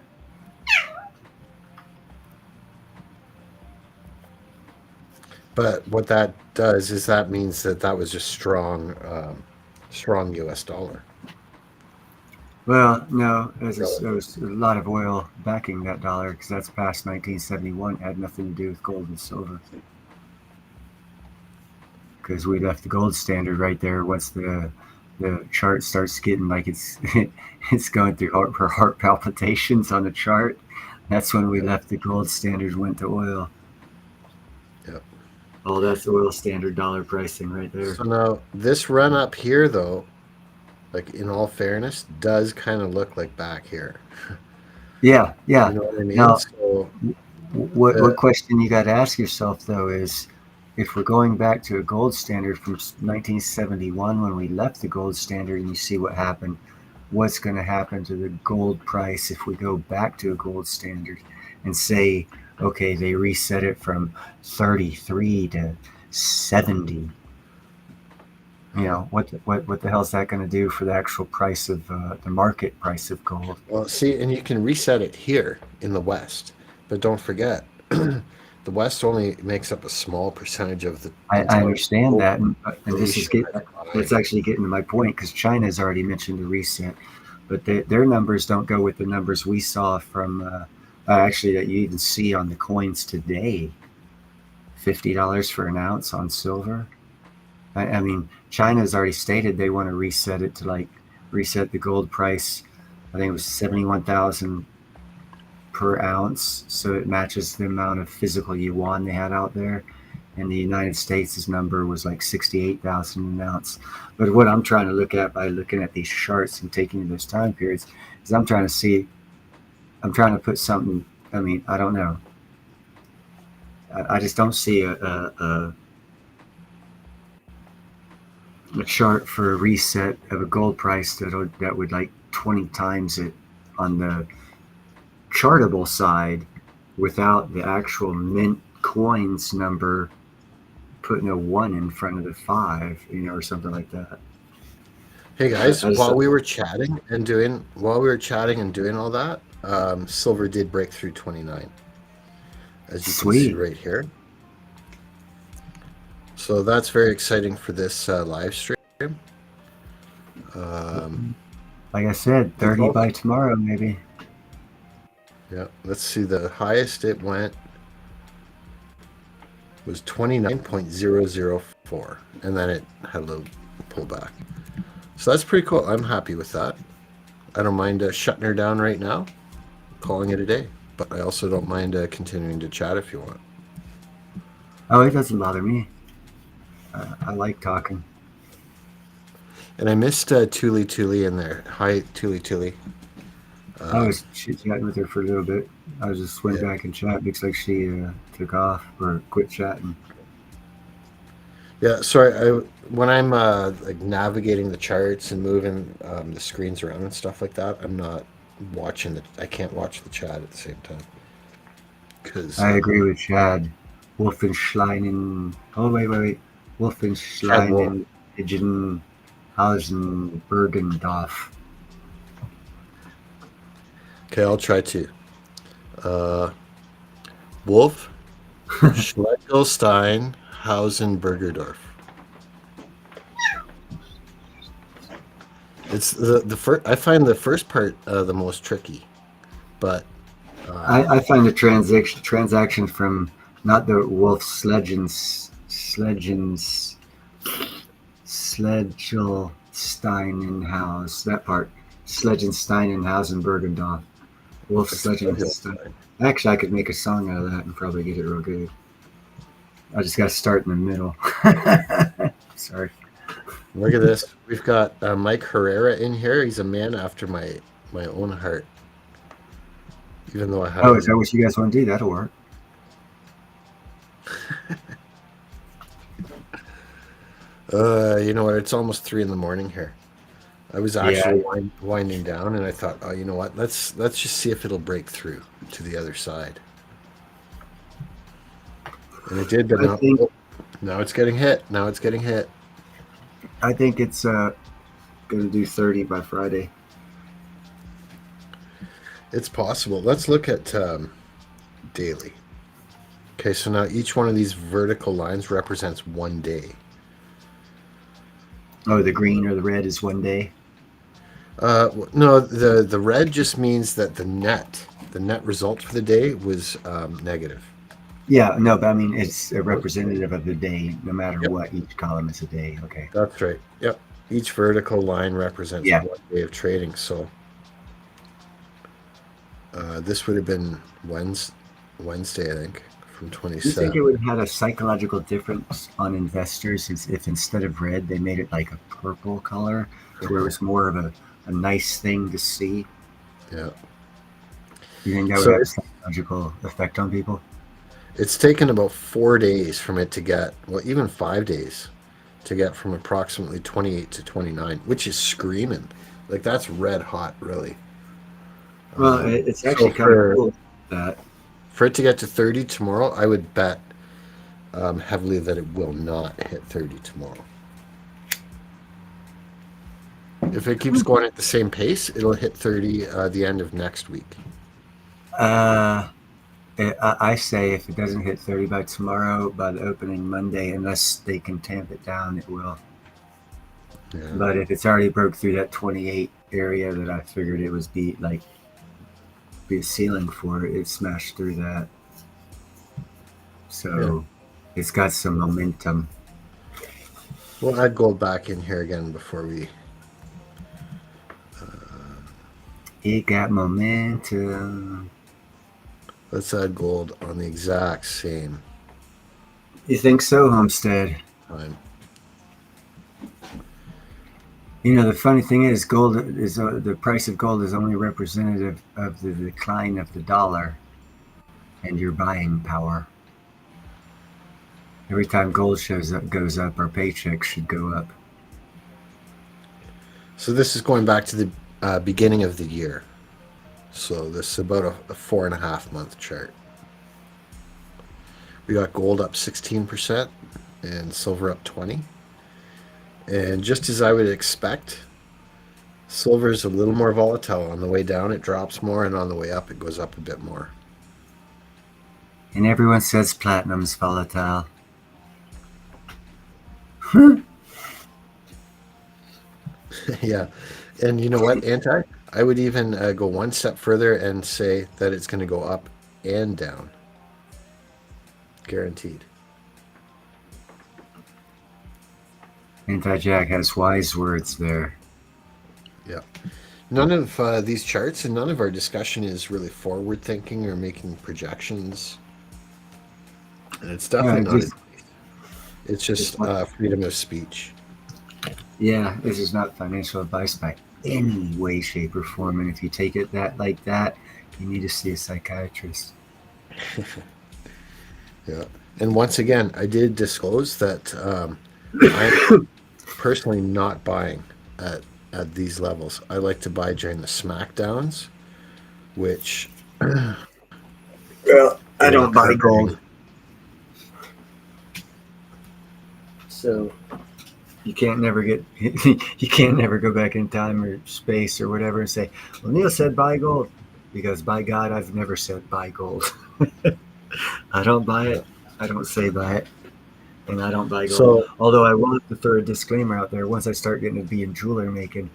S1: But what that does is that means that was just strong U.S. dollar.
S3: Well, no, there
S1: Relative.
S3: was a lot of oil backing that dollar because that's past 1971. It had nothing to do with gold and silver because we left the gold standard right there once the chart starts getting like it's going through heart palpitations on the chart. That's when we
S1: Yep.
S3: left the gold standard, went to oil.
S1: Yep.
S3: Oh, that's oil standard dollar pricing right there.
S1: So now this run up here, though, like in all fairness, does kind of look like back here.
S3: Yeah,
S1: You
S3: yeah.
S1: know what I mean?
S3: Now,
S1: So
S3: what
S1: the
S3: question you got to ask yourself though is, if we're going back to a gold standard from 1971 when we left the gold standard, and you see what happened, what's going to happen to the gold price if we go back to a gold standard? and say, okay, they reset it from 33 to 70. What the hell is that going to do for the actual price of the market price of gold?
S1: Well, see, and you can reset it here in the West, but don't forget, the West only makes up a small percentage of the
S3: I
S1: entire
S3: understand
S1: gold
S3: that, and this is
S1: nation
S3: get
S1: that's
S3: that's
S1: buying.
S3: actually getting to my point because China has already mentioned a reset, but their numbers don't go with the numbers we saw from actually that you even see on the coins today. $50 for an ounce on silver. I mean, China has already stated they want to reset it to like reset the gold price. I think it was 71,000 per ounce, so it matches the amount of physical yuan they had out there. And the United States' number was like 68,000 an ounce. But what I'm trying to look at by looking at these charts and taking those time periods is I'm trying to put something. I mean, I don't know. I just don't see a chart for a reset of a gold price that would like 20 times it on the chartable side without the actual mint coins number putting a 1 in front of the 5, or something like that.
S1: Hey guys,
S3: I just
S1: while we were chatting and doing all that, silver did break through 29, as you can see
S3: Sweet.
S1: right here. So that's very exciting for this live stream. Um,
S3: Like I said,
S1: it's
S3: 30
S1: also,
S3: by tomorrow, maybe.
S1: yeah, let's see, the highest it went was 29.004, and then it had a little pullback. So that's pretty cool. I'm happy with that. I don't mind shutting her down right now, calling it a day, but I also don't mind continuing to chat if you want.
S3: Oh, it doesn't bother me. I like talking.
S1: And I missed Tuli Tuli in there. Hi, Tuli Tuli.
S3: I
S1: Um,
S3: was chit-chatting with her for a little bit. I just went
S1: yeah,
S3: back and chat. Looks like she took off or quit chatting.
S1: yeah. Sorry, when I'm like navigating the charts and moving the screens around and stuff like that, I'm not watching the. I can't watch the chat at the same time because
S3: I agree with Chad. Wolfenschleinen. Oh, wait.
S1: Chad Wolf.
S3: Wolfenschleinen, Hausen, Bergendorf.
S1: Okay, I'll try to. Uh, Wolf, Schlegelstein, Hausen, Bergerdorf. It's the first. I find the first part the most tricky, but
S3: I find the transaction from not the Wolf Schlegelsteinenhaus, that part. Schlegelsteinenhausen, Bergendorf. Wolf
S1: it's
S3: Schlegelstein. Actually, I could make a song out of that and probably get it real good. I just got to start in the middle. Sorry.
S1: Look at this. We've got Mike Herrera in here. He's a man after my own heart. Even though I
S3: Oh, is
S1: haven't.
S3: that what you guys want to do? That'll work.
S1: You know what? It's almost 3 in the morning here. I was
S3: Yeah.
S1: actually winding down, and I thought, oh, you know what? Let's just see if it'll break through to the other side. And it did, but
S3: I
S1: now,
S3: think
S1: oh, now it's getting hit. Now it's getting hit.
S3: I think it's going to do 30 by Friday.
S1: It's possible. Let's look at daily. Okay, so now each one of these vertical lines represents 1 day.
S3: Oh, the green or the red is 1 day.
S1: No, the red just means that the net result for the day was negative.
S3: Yeah, no, but I mean it's a representative of the day, no matter
S1: Yep,
S3: what. Each column is a day. Okay.
S1: that's right. Yep, each vertical line represents
S3: Yeah.
S1: 1 day of trading. So this would have been Wednesday, I think, from
S3: Do you think
S1: 27.
S3: it would have had a psychological difference on investors if instead of red they made it like a purple color, to where it was more of a nice thing to see?
S1: Yeah.
S3: Do you think that would
S1: So
S3: have a psychological effect on people?
S1: it's taken about 4 days from it to get, well, even 5 days to get from approximately 28 to 29, which is screaming. That's red hot, really.
S3: Well, it's
S1: So
S3: actually kind of
S1: for
S3: cool that.
S1: For it to get to 30 tomorrow, I would bet heavily that it will not hit 30 tomorrow. If it keeps going at the same pace, it'll hit 30 the end of next week.
S3: I say if it doesn't hit 30 by tomorrow, by the opening Monday, unless they can tamp it down, it will.
S1: Yeah.
S3: But if it's already broke through that 28 area that I figured it was be a ceiling for, it smashed through that. So it's got some momentum.
S1: We'll add gold back in here again before we.
S3: It got momentum.
S1: Let's add gold on the exact same
S3: You think so, Homestead?
S1: time.
S3: You know, the funny thing is, gold is the price of gold is only representative of the decline of the dollar and your buying power. Every time gold goes up, our paycheck should go up.
S1: So this is going back to the beginning of the year. So this is about a 4.5 month chart. We got gold up 16% and silver up 20%. And just as I would expect, silver is a little more volatile. On the way down, it drops more, and on the way up, it goes up a bit more.
S3: And everyone says platinum's volatile.
S1: Yeah. And you know what, Anti? I would even go one step further and say that it's going to go up and down. Guaranteed.
S3: Anti-Jack has wise words there.
S1: Yeah. None of these charts and none of our discussion is really forward thinking or making projections. And it's definitely not. It's just freedom of speech.
S3: Yeah, this is not financial advice by any way, shape, or form. And if you take it like that, you need to see a psychiatrist.
S1: Yeah. And once again, I did disclose that I'm personally not buying at these levels. I like to buy during the smackdowns, which.
S3: Well, I don't buy gold. So you can't never go back in time or space or whatever and say, well, Neil said buy gold, because by God, I've never said buy gold. I don't buy it. I don't say buy it. And I don't buy gold.
S1: So,
S3: although I will have to throw a disclaimer out there. Once I start getting to be in jewelry making,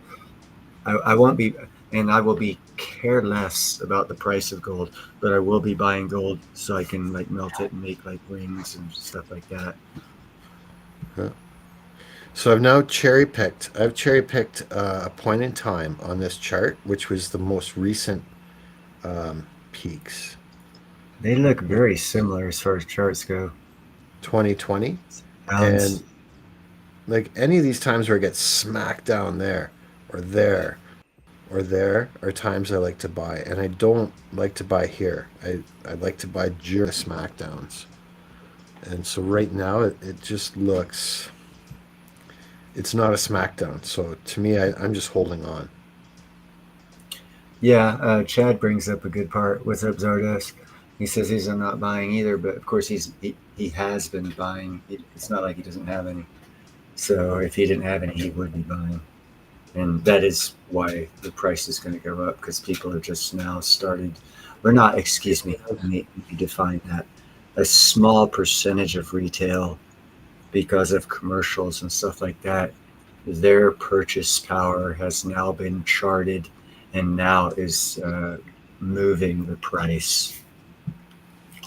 S3: I won't be, and I will be careless about the price of gold, but I will be buying gold so I can like melt it and make like rings and stuff like that.
S1: So I've now cherry picked. I've cherry picked a point in time on this chart, which was the most recent peaks.
S3: They look very similar as far as charts go.
S1: 2020, and like any of these times where it gets smacked down there, or there, or there, are times I like to buy, and I don't like to buy here. I like to buy during the smackdowns, and so right now it just looks. It's not a smackdown, so to me, I'm just holding on.
S3: Yeah, Chad brings up a good part. What's up, Zardos? He says he's not buying either, but of course he has been buying. It's not like he doesn't have any. So if he didn't have any, he would be buying. And that is why the price is going to go up, because people have just now started, or not, excuse me, let me define that. A small percentage of retail, because of commercials and stuff like that, their purchase power has now been charted and now is moving the price.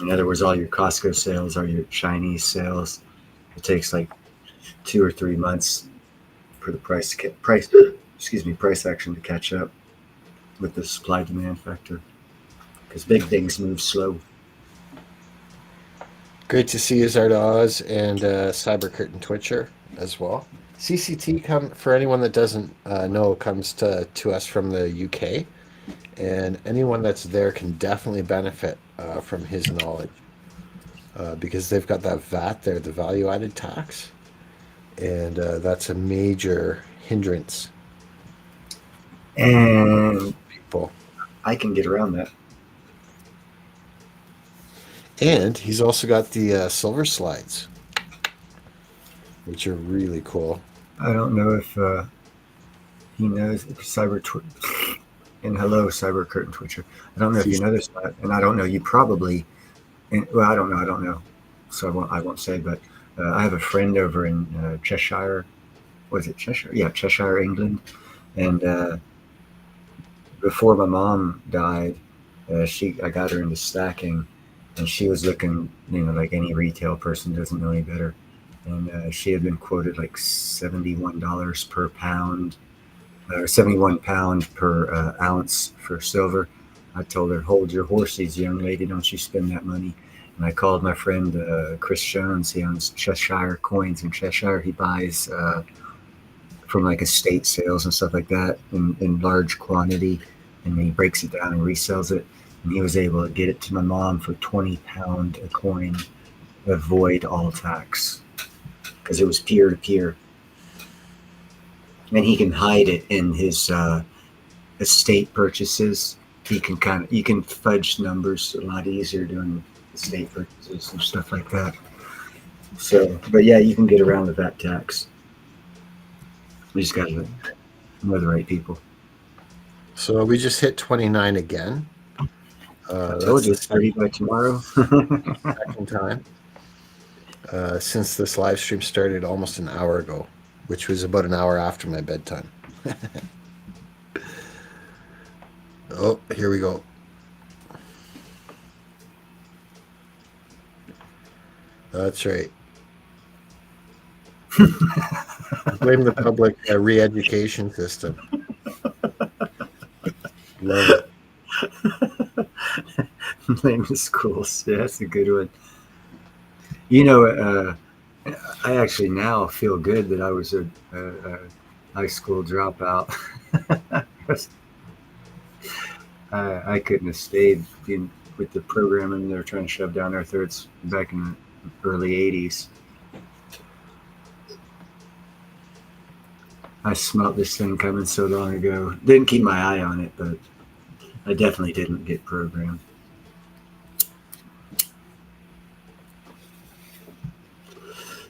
S3: In other words, all your Costco sales are your Chinese sales. It takes like 2 or 3 months for the price action to catch up with the supply demand factor, because big things move slow.
S1: Great to see you, Zardoz, and Cyber Curtain Twitcher as well. CCT, for anyone that doesn't know, comes to us from the UK, and anyone that's there can definitely benefit from his knowledge, because they've got that VAT there, the value-added tax, and that's a major hindrance.
S3: And
S1: people,
S3: I can get around that.
S1: And he's also got the silver slides, which are really cool.
S3: I don't know if he knows and hello, Cyber Curtain Twitcher. I don't know if you know this, and I don't know. You probably, well, I don't know. I don't know. So I won't say. But I have a friend over in Cheshire. Was it Cheshire? Yeah, Cheshire, England. And before my mom died, I got her into stacking, and she was looking, like any retail person doesn't know any better. And she had been quoted like $71 per pound, or 71 pound per ounce for silver. I told her, hold your horses, young lady, don't you spend that money. And I called my friend Chris Jones. He owns Cheshire Coins in Cheshire. He buys from like estate sales and stuff like that in large quantity, and then he breaks it down and resells it. And he was able to get it to my mom for £20 a coin, avoid all tax, because it was peer to peer. And he can hide it in his estate purchases. You can fudge numbers a lot easier doing estate purchases and stuff like that. So, but yeah, you can get around the VAT tax. We just got to know the right people.
S1: So we just hit 29 again.
S3: I told you it's 30 by tomorrow.
S1: Second time. Since this live stream started almost an hour ago, which was about an hour after my bedtime. Oh, here we go. That's right. Blame the public re-education system. Love it.
S3: Blame the schools. Yeah, that's a good one. I actually now feel good that I was a high school dropout. I couldn't have stayed with the programming they're trying to shove down our throats back in the early 80s. I smelt this thing coming so long ago. Didn't keep my eye on it, but I definitely didn't get programmed.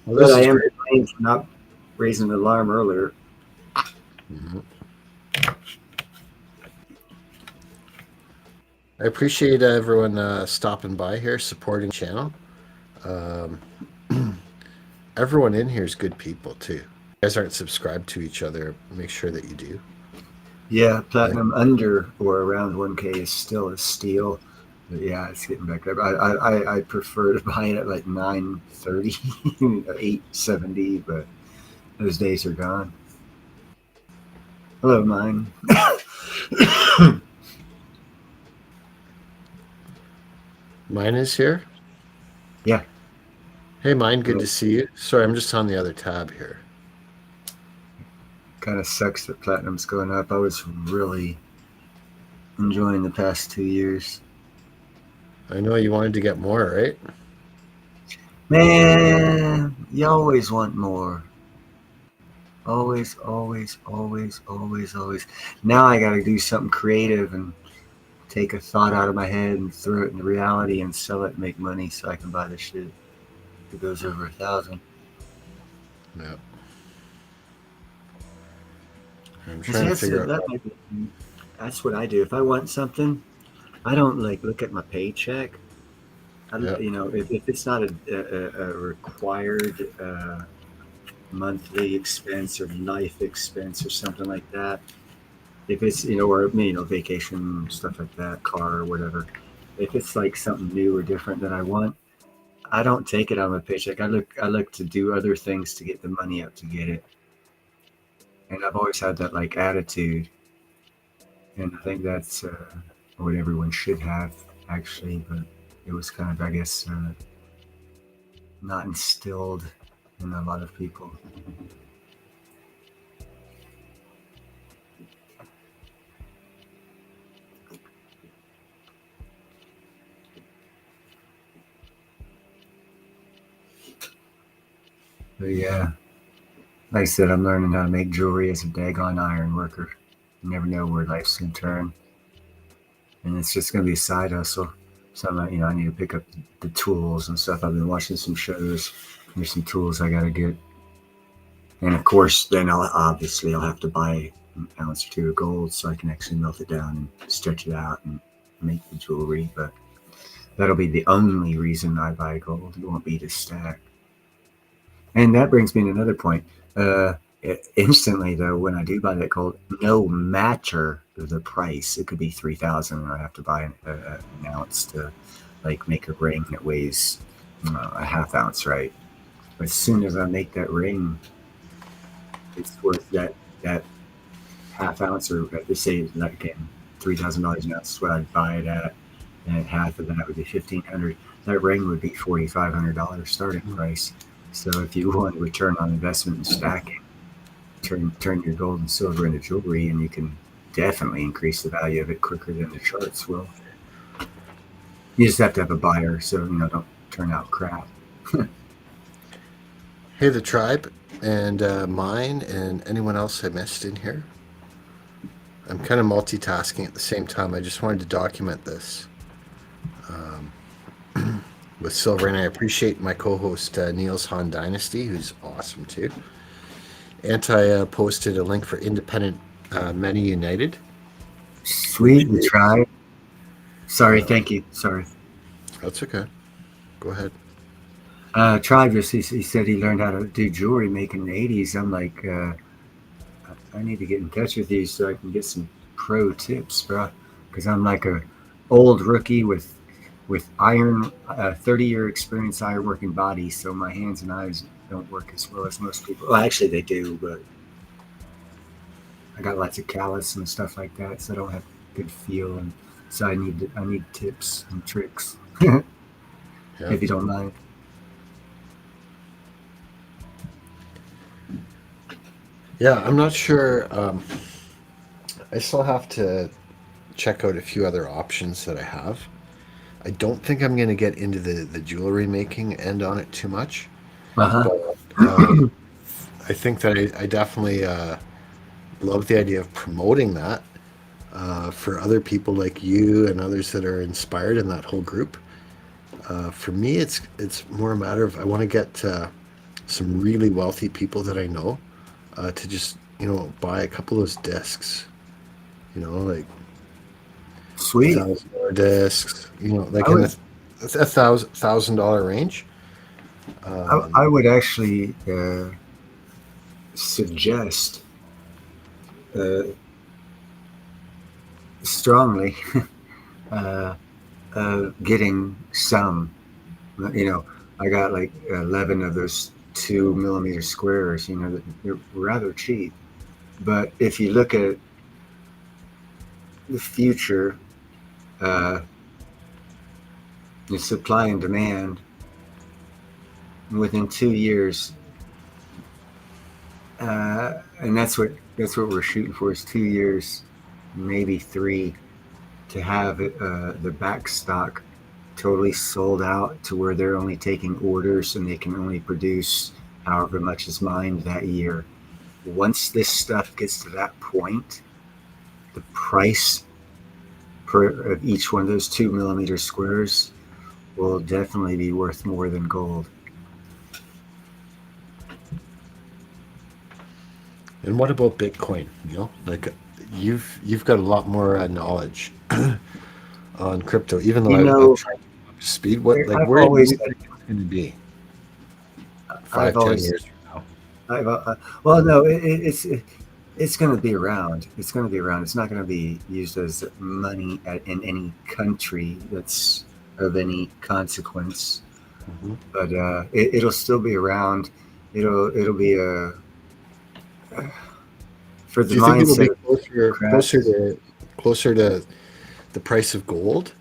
S3: Well, but I am blamed for not raising the alarm earlier.
S1: Mm-hmm. I appreciate everyone stopping by here, supporting the channel. Everyone in here is good people too. If you guys aren't subscribed to each other, make sure that you do.
S3: Yeah, platinum under or around 1K is still a steal. But yeah, it's getting back up. I prefer to buy it at like 930, 870, but those days are gone. Hello, mine.
S1: Mine is here?
S3: Yeah.
S1: Hey, mine, good to see you. Sorry, I'm just on the other tab here.
S3: Kind of sucks that platinum's going up. I was really enjoying the past 2 years.
S1: I know you wanted to get more, right?
S3: Man, you always want more. Always, always, always, always, always. Now I got to do something creative and take a thought out of my head and throw it into reality and sell it and make money so I can buy the shit. It goes over 1,000.
S1: Yeah. I'm trying to figure out.
S3: That's what I do. If I want something, I don't look at my paycheck. If it's not a required monthly expense or life expense or something like that, if it's or vacation stuff like that, car or whatever, if it's like something new or different that I want, I don't take it out of my paycheck. I look to do other things to get the money up to get it, and I've always had that attitude, and I think that's what everyone should have actually, but it was kind of, I guess, not instilled in a lot of people. But yeah, like I said, I'm learning how to make jewelry as a daggone iron worker. You never know where life's going to turn. And it's just going to be a side hustle. So I need to pick up the tools and stuff. I've been watching some shows. There's some tools I got to get, and of course, then I'll have to buy an ounce or two of gold so I can actually melt it down and stretch it out and make the jewelry. But that'll be the only reason I buy gold. It won't be to stack. And that brings me to another point. Instantly, though, when I do buy that gold, no matter the price, it could be 3,000, and I have to buy an ounce to like make a ring that weighs a half ounce, right? But as soon as I make that ring, it's worth that half ounce, or let's say like again $3,000 an ounce is what I'd buy it at, and half of that would be 1,500. That ring would be $4,500 starting price. So if you want a return on investment in stacking, turn your gold and silver into jewelry, and you can definitely increase the value of it quicker than the charts will. You just have to have a buyer, so don't turn out crap.
S1: Hey, the tribe, and mine, and anyone else I missed in here. I'm kind of multitasking at the same time. I just wanted to document this with silver, and I appreciate my co-host Niels Han Dynasty, who's awesome too. Anti posted a link for Independent Many United.
S3: Sweet, the tribe. Sorry, thank you. Sorry.
S1: That's okay. Go ahead.
S3: Tribe just he said he learned how to do jewelry making in the 80s. I'm like, I need to get in touch with you so I can get some pro tips, bro. Because I'm like a old rookie with iron, 30-year experience, iron working body. So my hands and eyes don't work as well as most people. Well, actually they do, but I got lots of callus and stuff like that, so I don't have good feel, and so I need tips and tricks.
S1: Yeah.
S3: If you don't mind.
S1: Yeah, I'm not sure. I still have to check out a few other options that I have. I don't think I'm going to get into the jewelry making end on it too much.
S3: Uh-huh.
S1: But I think that I definitely love the idea of promoting that for other people like you and others that are inspired in that whole group. For me, it's more a matter of I want to get some really wealthy people that I know to just buy a couple of those discs. Like
S3: Sweet.
S1: $1,000 discs. Like
S3: I
S1: in
S3: would,
S1: a $1,000 range.
S3: I would actually suggest uh, strongly uh, getting some. I got like 11 of those 2 millimeter squares. They're rather cheap. But if you look at the future, uh, the supply and demand, within 2 years, and that's what we're shooting for, is 2 years, maybe three, to have the back stock totally sold out to where they're only taking orders and they can only produce however much is mined that year. Once this stuff gets to that point, the price of each one of those 2 millimeter squares will definitely be worth more than gold.
S1: And what about Bitcoin? Like you've got a lot more knowledge on crypto, even though
S3: You
S1: I'm
S3: know,
S1: trying to get up to speed. What like
S3: I've
S1: where do
S3: always
S1: you think it's going to be
S3: I've
S1: five, ten
S3: always
S1: years from now?
S3: well, no, it's going to be around. It's going to be around. It's not going to be used as money in any country that's of any consequence,
S1: Hmm.
S3: but it'll still be around. It'll be for the
S1: Do you think it'll
S3: mindset
S1: be
S3: of
S1: closer closer
S3: crafts.
S1: to closer to the price of gold,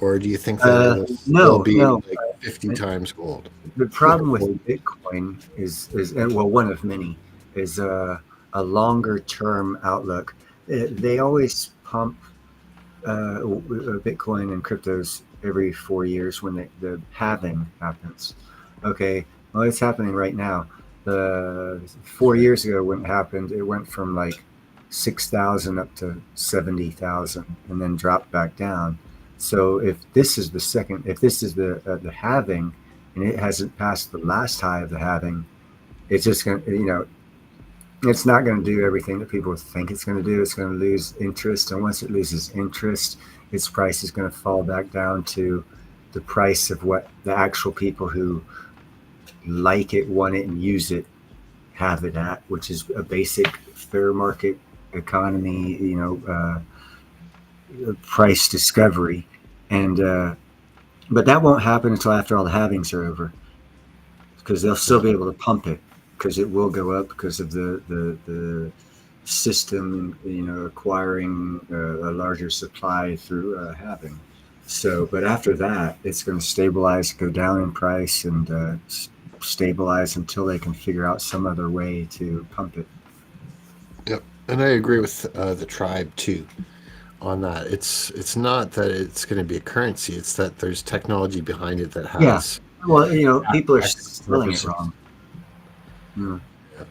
S1: or do you think that it'll still
S3: No,
S1: be
S3: no.
S1: like 50 times gold?
S3: The
S1: Or
S3: problem with
S1: 40?
S3: Bitcoin is and, well, one of many, is a longer term outlook. They always pump Bitcoin and cryptos every 4 years when the halving happens. Okay, well, it's happening right now. The 4 years ago when it happened, it went from like 6,000 up to 70,000, and then dropped back down. So if this is the halving, and it hasn't passed the last high of the halving, it's just going to, it's not going to do everything that people think it's going to do. It's going to lose interest, and once it loses interest, its price is going to fall back down to the price of what the actual people who like it, want it, and use it have it at, which is a basic fair market economy, price discovery. And but that won't happen until after all the halvings are over, because they'll still be able to pump it, because it will go up because of the system, acquiring a larger supply through halving. So, but after that, it's going to stabilize, go down in price, and stabilize until they can figure out some other way to pump it.
S1: Yep, and I agree with the tribe too on that. It's not that it's going to be a currency; it's that there's technology behind it that
S3: Yeah.
S1: has
S3: Well, people are
S1: practical
S3: selling it
S1: purposes.
S3: wrong. Mm,
S1: Yeah.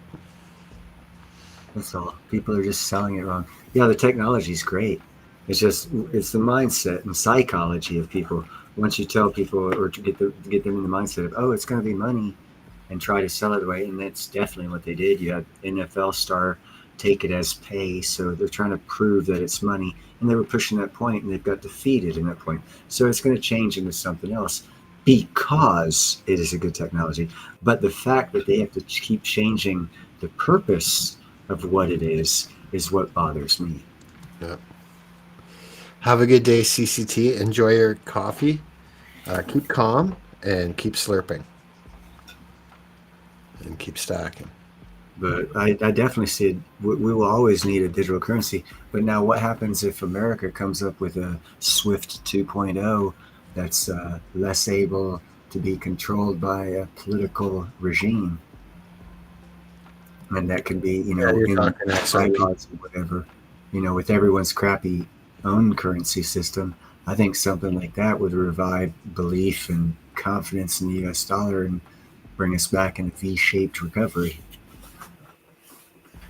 S3: that's all. People are just selling it wrong. Yeah, the technology is great. It's the mindset and psychology of people. Once you tell people, or to get them in the mindset of, oh, it's going to be money, and try to sell it away, and that's definitely what they did. You had NFL star take it as pay, so they're trying to prove that it's money, and they were pushing that point, and they've got defeated in that point. So it's going to change into something else because it is a good technology. But the fact that they have to keep changing the purpose of what it is what bothers me.
S1: Yeah. Have a good day, CCT. Enjoy your coffee. Keep calm and keep slurping and keep stacking.
S3: But I definitely see it. We will always need a digital currency. But now, what happens if America comes up with a SWIFT 2.0 that's less able to be controlled by a political regime? And that can be,
S1: Yeah, you're
S3: in
S1: talking XRP.
S3: bylaws or whatever, with everyone's crappy own currency system. I think something like that would revive belief and confidence in the US dollar and bring us back in a V shaped recovery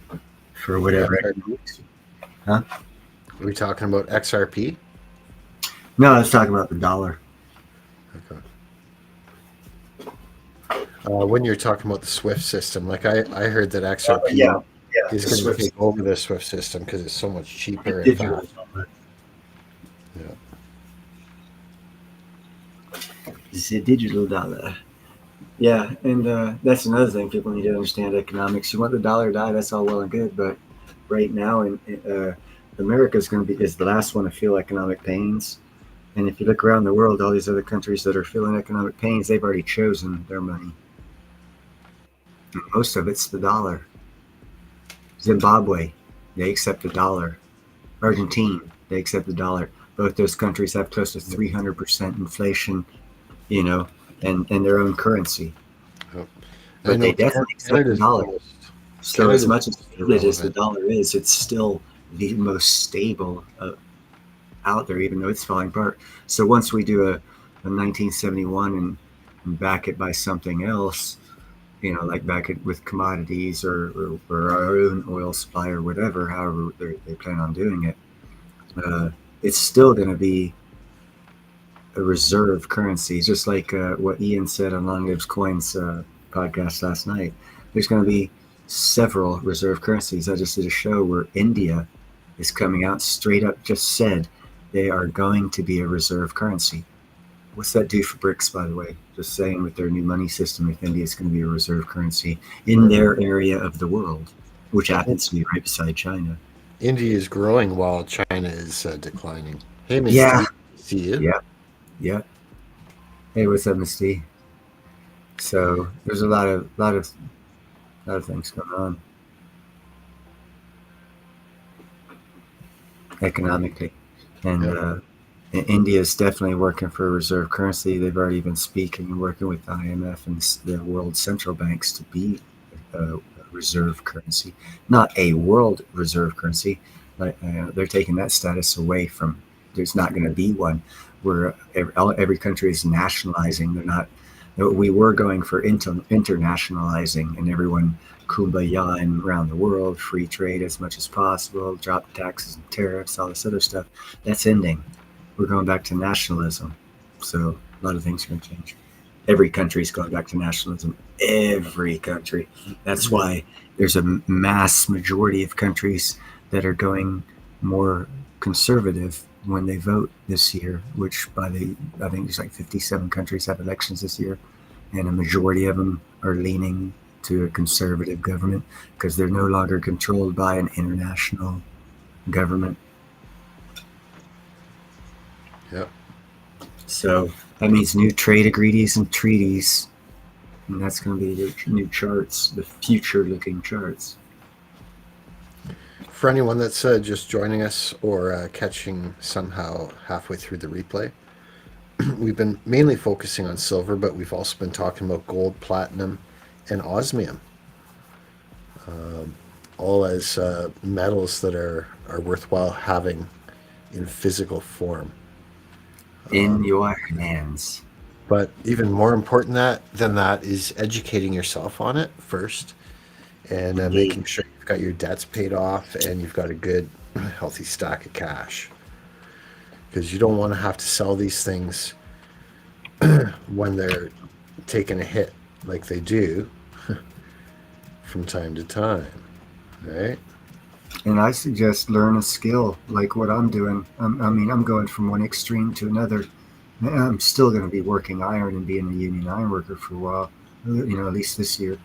S3: for
S1: For
S3: whatever
S1: XRP?
S3: economics. Huh?
S1: Are we talking about XRP?
S3: No, let's talk about the dollar.
S1: Okay. When you're talking about the SWIFT system, like I heard that XRP
S3: Yeah,
S1: is
S3: the
S1: going to
S3: SWIFT
S1: take over the SWIFT system because it's so much cheaper and
S3: digital
S1: faster.
S3: dollar.
S1: Yeah.
S3: It's a digital dollar. Yeah, and that's another thing people need to understand economics. You want the dollar to die, that's all well and good, but right now, America is the last one to feel economic pains. And if you look around the world, all these other countries that are feeling economic pains, they've already chosen their money. And most of it's the dollar. Zimbabwe, they accept the dollar. Argentina, they accept the dollar. Both those countries have close to 300% inflation, you know, and their own currency.
S1: Yep. I
S3: But
S1: know
S3: they definitely accept the
S1: Canada's
S3: dollar.
S1: almost
S3: So as
S1: Canada's
S3: much as good as the
S1: irrelevant.
S3: dollar is, it's still the most stable out there, even though it's falling apart. So once we do a 1971 and back it by something else, like back it with commodities or our own oil supply or whatever, however they plan on doing it, it's still going to be a reserve currency, just like what Ian said on Long Lives Coins podcast last night. There's going to be several reserve currencies. I just did a show where India is coming out straight up, just said they are going to be a reserve currency. What's that do for BRICS, by the way? Just saying, with their new money system, if India is going to be a reserve currency in their area of the world, which happens to be right beside China.
S1: India is growing while China is declining. Hey,
S3: Yeah,
S1: Misty, see you.
S3: yeah, yeah. Hey, what's up, Misty? So there's a lot of things going on economically, and
S1: Yeah.
S3: India is definitely working for a reserve currency. They've already been speaking and working with the IMF and the world central banks to be a reserve currency, not a world reserve currency. But they're taking that status away from. There's not going to be one where every country is nationalizing. They're not. We were going for internationalizing, and everyone kumbaya and around the world, free trade as much as possible, drop taxes and tariffs, all this other stuff. That's ending. we're going back to nationalism. So a lot of things are going to change. Every country's going back to nationalism. Every country. That's why there's a mass majority of countries that are going more conservative when they vote this year, which I think there's like 57 countries have elections this year, and a majority of them are leaning to a conservative government because they're no longer controlled by an international government.
S1: Yep.
S3: So that means new trade agreements and treaties, and that's going to be the new charts, the future-looking charts.
S1: For anyone that's just joining us or catching somehow halfway through the replay, we've been mainly focusing on silver, but we've also been talking about gold, platinum, and osmium, all as metals that are worthwhile having in physical form.
S3: In your hands.
S1: But even more important than that is educating yourself on it first, and making sure you've got your debts paid off and you've got a good, healthy stack of cash. Because you don't want to have to sell these things when they're taking a hit like they do from time to time, right?
S3: And I suggest learn a skill like what I'm doing. I'm going from one extreme to another. I'm still going to be working iron and being a union iron worker for a while, at least this year.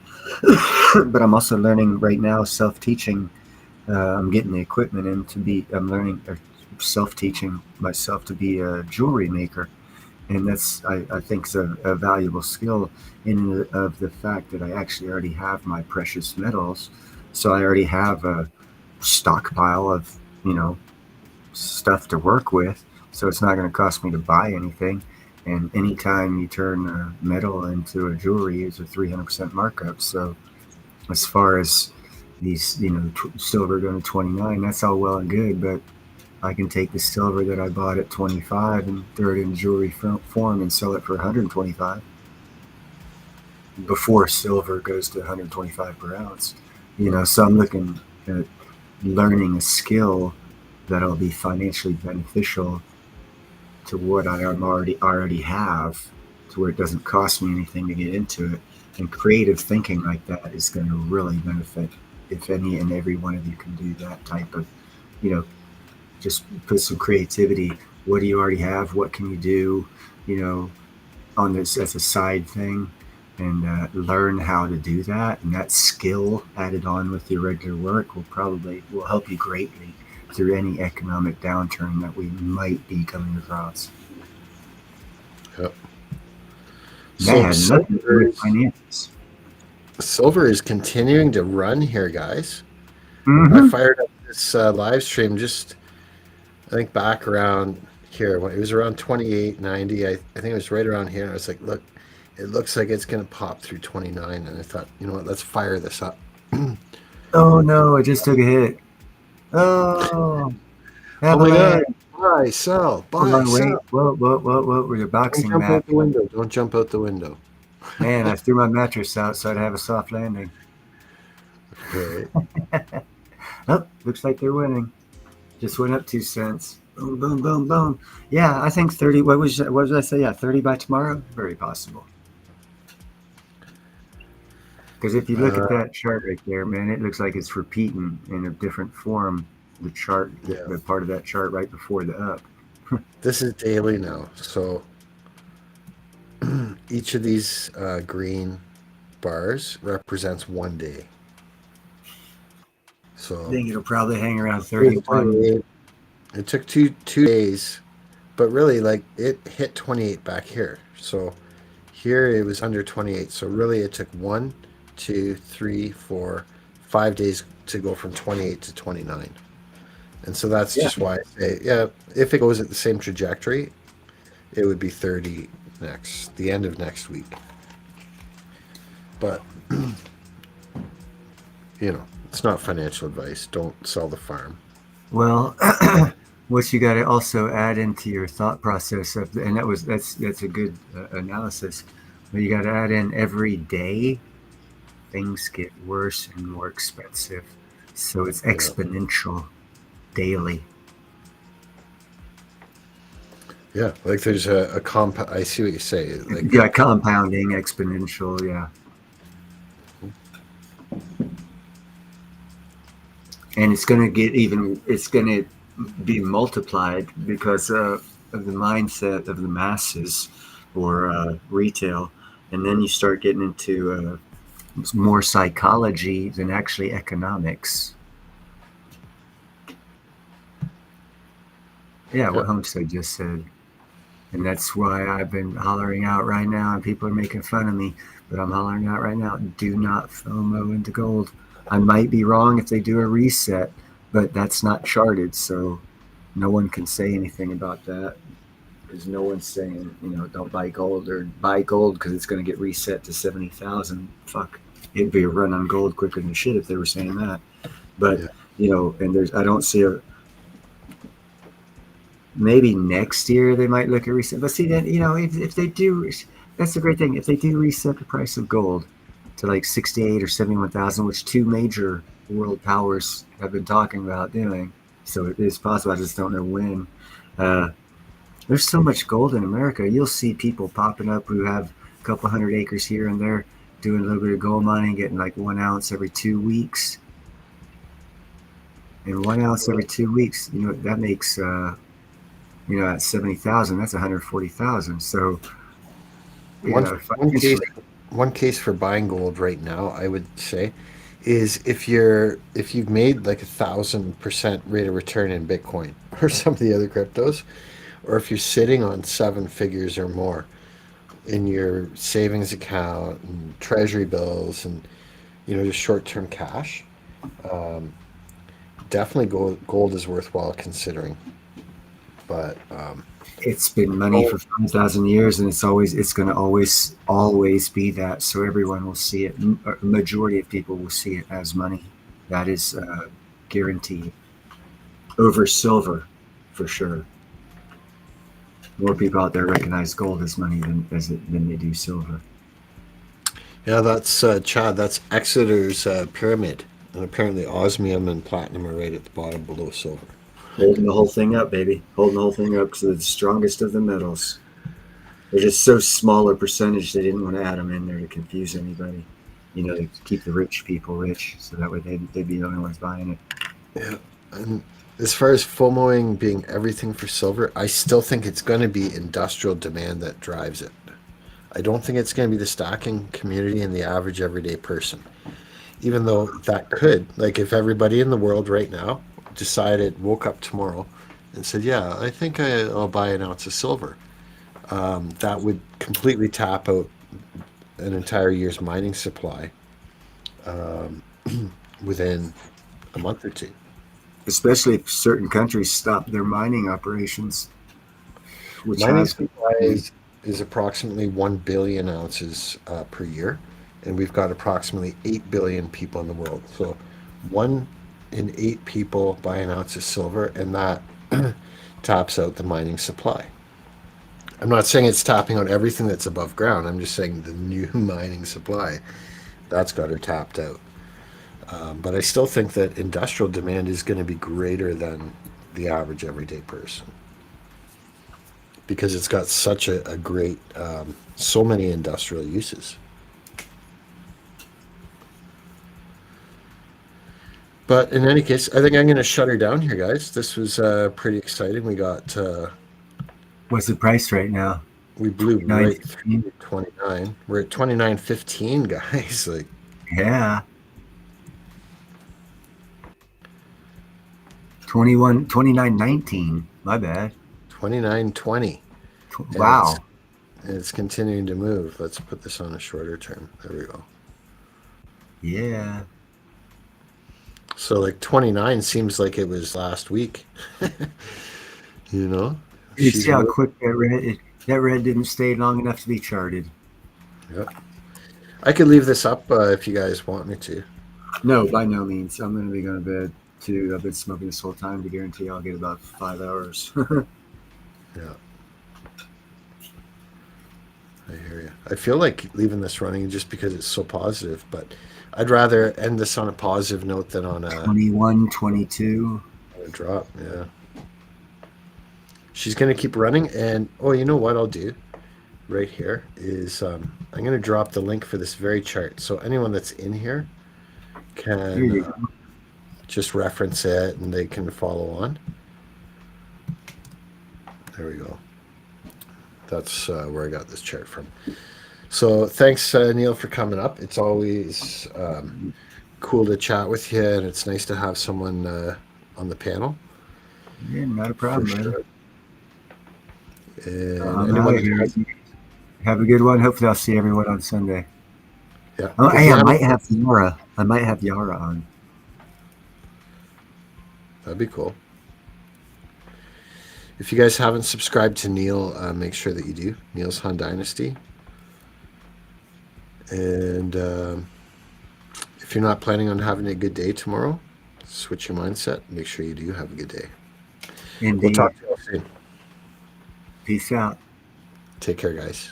S3: But I'm also learning right now, self-teaching. I'm getting the equipment in I'm learning or self-teaching myself to be a jewelry maker. And that's, I think, is a valuable skill in of the fact that I actually already have my precious metals. So I already have a stockpile of, stuff to work with. So it's not going to cost me to buy anything. And anytime you turn a metal into a jewelry, it's a 300% markup. So as far as these, silver going to 29, that's all well and good. But I can take the silver that I bought at 25 and throw it in jewelry form and sell it for 125 before silver goes to 125 per ounce. So I'm looking at learning a skill that'll be financially beneficial to what I already have, to where it doesn't cost me anything to get into it. And creative thinking like that is going to really benefit if any and every one of you can do that type of, just put some creativity. What do you already have? What can you do, on this as a side thing, and learn how to do that. And that skill added on with your regular work will help you greatly through any economic downturn that we might be coming across.
S1: Yep.
S3: Man, nothing to do with finances.
S1: Silver is continuing to run here, guys.
S3: Mm-hmm.
S1: I fired up this live stream just, I think, back around here when it was around 28.90. I think it was right around here. And I was like, look, it looks like it's going to pop through 29. And I thought, you know what, let's fire this up.
S3: Oh no, I just took a hit. Oh
S1: my God. Buy, sell, buy,
S3: Hold on,
S1: sell.
S3: wait. Whoa. We're a boxing
S1: Don't jump
S3: match.
S1: out the window. Don't jump out the window.
S3: Man, I threw my mattress out so I'd have a soft landing.
S1: Okay.
S3: Oh, looks like they're winning. Just went up 2 cents. Boom, boom, boom, boom. Yeah, I think 30. What did I say? Yeah, 30 by tomorrow? Very possible. Because if you look at that chart right there, man, it looks like it's repeating in a different form. The chart, the part of that chart right before the up.
S1: This is daily now. So each of these green bars represents 1 day. So
S3: I think it'll probably hang around 31.
S1: It took two days, but really, like, it hit 28 back here. So here it was under 28. So really, it took 1, 2, 3, 4, 5 days to go from 28 to 29. And so that's just why I say, if it goes at the same trajectory, it would be 30 the end of next week. But, it's not financial advice. Don't sell the farm.
S3: Well, what you got to also add into your thought process and that's a good analysis. But you got to add in every day things get worse and more expensive, so it's exponential daily.
S1: Yeah, like there's a comp. I see what you say. Like,
S3: Yeah, compounding, exponential. Yeah, and it's going to get even. It's going to be multiplied because of the mindset of the masses or retail, and then you start getting into more psychology than actually economics. Yeah,
S1: yeah,
S3: what Homestead just said. And that's why I've been hollering out right now, and people are making fun of me, but I'm hollering out right now, do not FOMO into gold. I might be wrong if they do a reset, but that's not charted, so no one can say anything about that because no one's saying, don't buy gold or buy gold because it's going to get reset to 70,000. Fuck, it'd be a run on gold quicker than shit if they were saying that. But
S1: yeah.
S3: and I don't see maybe next year they might look at reset. But see, then if they do, that's the great thing. If they do reset the price of gold to like 68 or 71,000, which two major world powers have been talking about doing, so it is possible. I just don't know when. Uh, there's so much gold in America. You'll see people popping up who have a couple hundred acres here and there, doing a little bit of gold mining, getting like 1 ounce every 2 weeks. And 1 ounce every 2 weeks, that makes at 70,000, that's 140,000. So,
S1: One one case
S3: financially,
S1: one case for buying gold right now, I would say, is if you've made like 1,000% rate of return in Bitcoin or some of the other cryptos, or if you're sitting on seven figures or more in your savings account and treasury bills and just short-term cash, um, definitely gold is worthwhile considering. But
S3: it's been money
S1: gold,
S3: for 5,000 years, and it's going to always be that. So everyone will see it. A majority of people will see it as money. That is guaranteed over silver, for sure. More people out there recognize gold as money than they do silver.
S1: yeah, that's Chad. That's Exeter's pyramid, and apparently osmium and platinum are right at the bottom below silver.
S3: Holding the whole thing up, baby. Holding the whole thing up because they're the strongest of the metals. They're just so small a percentage they didn't want to add them in there to confuse anybody. To keep the rich people rich, so that way they'd be the only ones buying it.
S1: Yeah, and as far as FOMOing being everything for silver, I still think it's going to be industrial demand that drives it. I don't think it's going to be the stocking community and the average everyday person. Even though that could, like, if everybody in the world right now decided, woke up tomorrow and said, "Yeah, I think I'll buy an ounce of silver," that would completely tap out an entire year's mining supply um, within a month or two.
S3: Especially if certain countries stop their mining operations, which
S1: Mining
S3: has been.
S1: supply is approximately 1 billion ounces per year, and we've got approximately 8 billion people in the world. So, one in eight people buy an ounce of silver, and that tops out the mining supply. I'm not saying it's tapping out everything that's above ground. I'm just saying the new mining supply that's got her tapped out. But I still think that industrial demand is going to be greater than the average everyday person because it's got such a great, so many industrial uses. But in any case, I think I'm going to shut her down here, guys. This was pretty exciting.
S3: What's the price right now?
S1: We blew right
S3: 29.15.
S1: through 29. We're at 29.15, guys. Like,
S3: Yeah, 21, 29.19. My bad.
S1: 29.20, and it's
S3: Wow.
S1: and it's continuing to move. Let's put this on a shorter term. There we go.
S3: Yeah.
S1: So like 29 seems like it was last week. You know,
S3: You
S1: she's
S3: see how
S1: moved.
S3: quick that red didn't stay long enough to be charted.
S1: Yep. I could leave this up if you guys want me to.
S3: No, by no means. I'm going to be going to bed too. I've been smoking this whole time to guarantee I'll get about 5 hours.
S1: Yeah, I hear you. I feel like leaving this running just because it's so positive, but I'd rather end this on a positive note than on
S3: 21, 22.
S1: a drop. Yeah. she's going to keep running. And oh, you know what I'll do right here is I'm going to drop the link for this very chart. So anyone that's in here
S3: Here you
S1: can
S3: go.
S1: just reference it and they can follow on. There we go. That's where I got this chart from. So thanks, Neil, for coming up. It's always cool to chat with you, and it's nice to have someone on the panel.
S3: Yeah, not a
S1: For
S3: problem, man.
S1: sure. And
S3: I'm
S1: anyone
S3: out of
S1: that
S3: here.
S1: has,
S3: Have a good one. Hopefully, I'll see everyone on Sunday.
S1: yeah,
S3: Oh,
S1: if
S3: hey,
S1: you
S3: I
S1: haven't,
S3: might have Yara. I might have Yara on.
S1: that'd be cool. If you guys haven't subscribed to Neil, make sure that you do. Neil's Han Dynasty. And if you're not planning on having a good day tomorrow, switch your mindset. Make sure you do have a good day. We'll
S3: Indeed.
S1: talk to you all soon.
S3: Peace out.
S1: Take care, guys.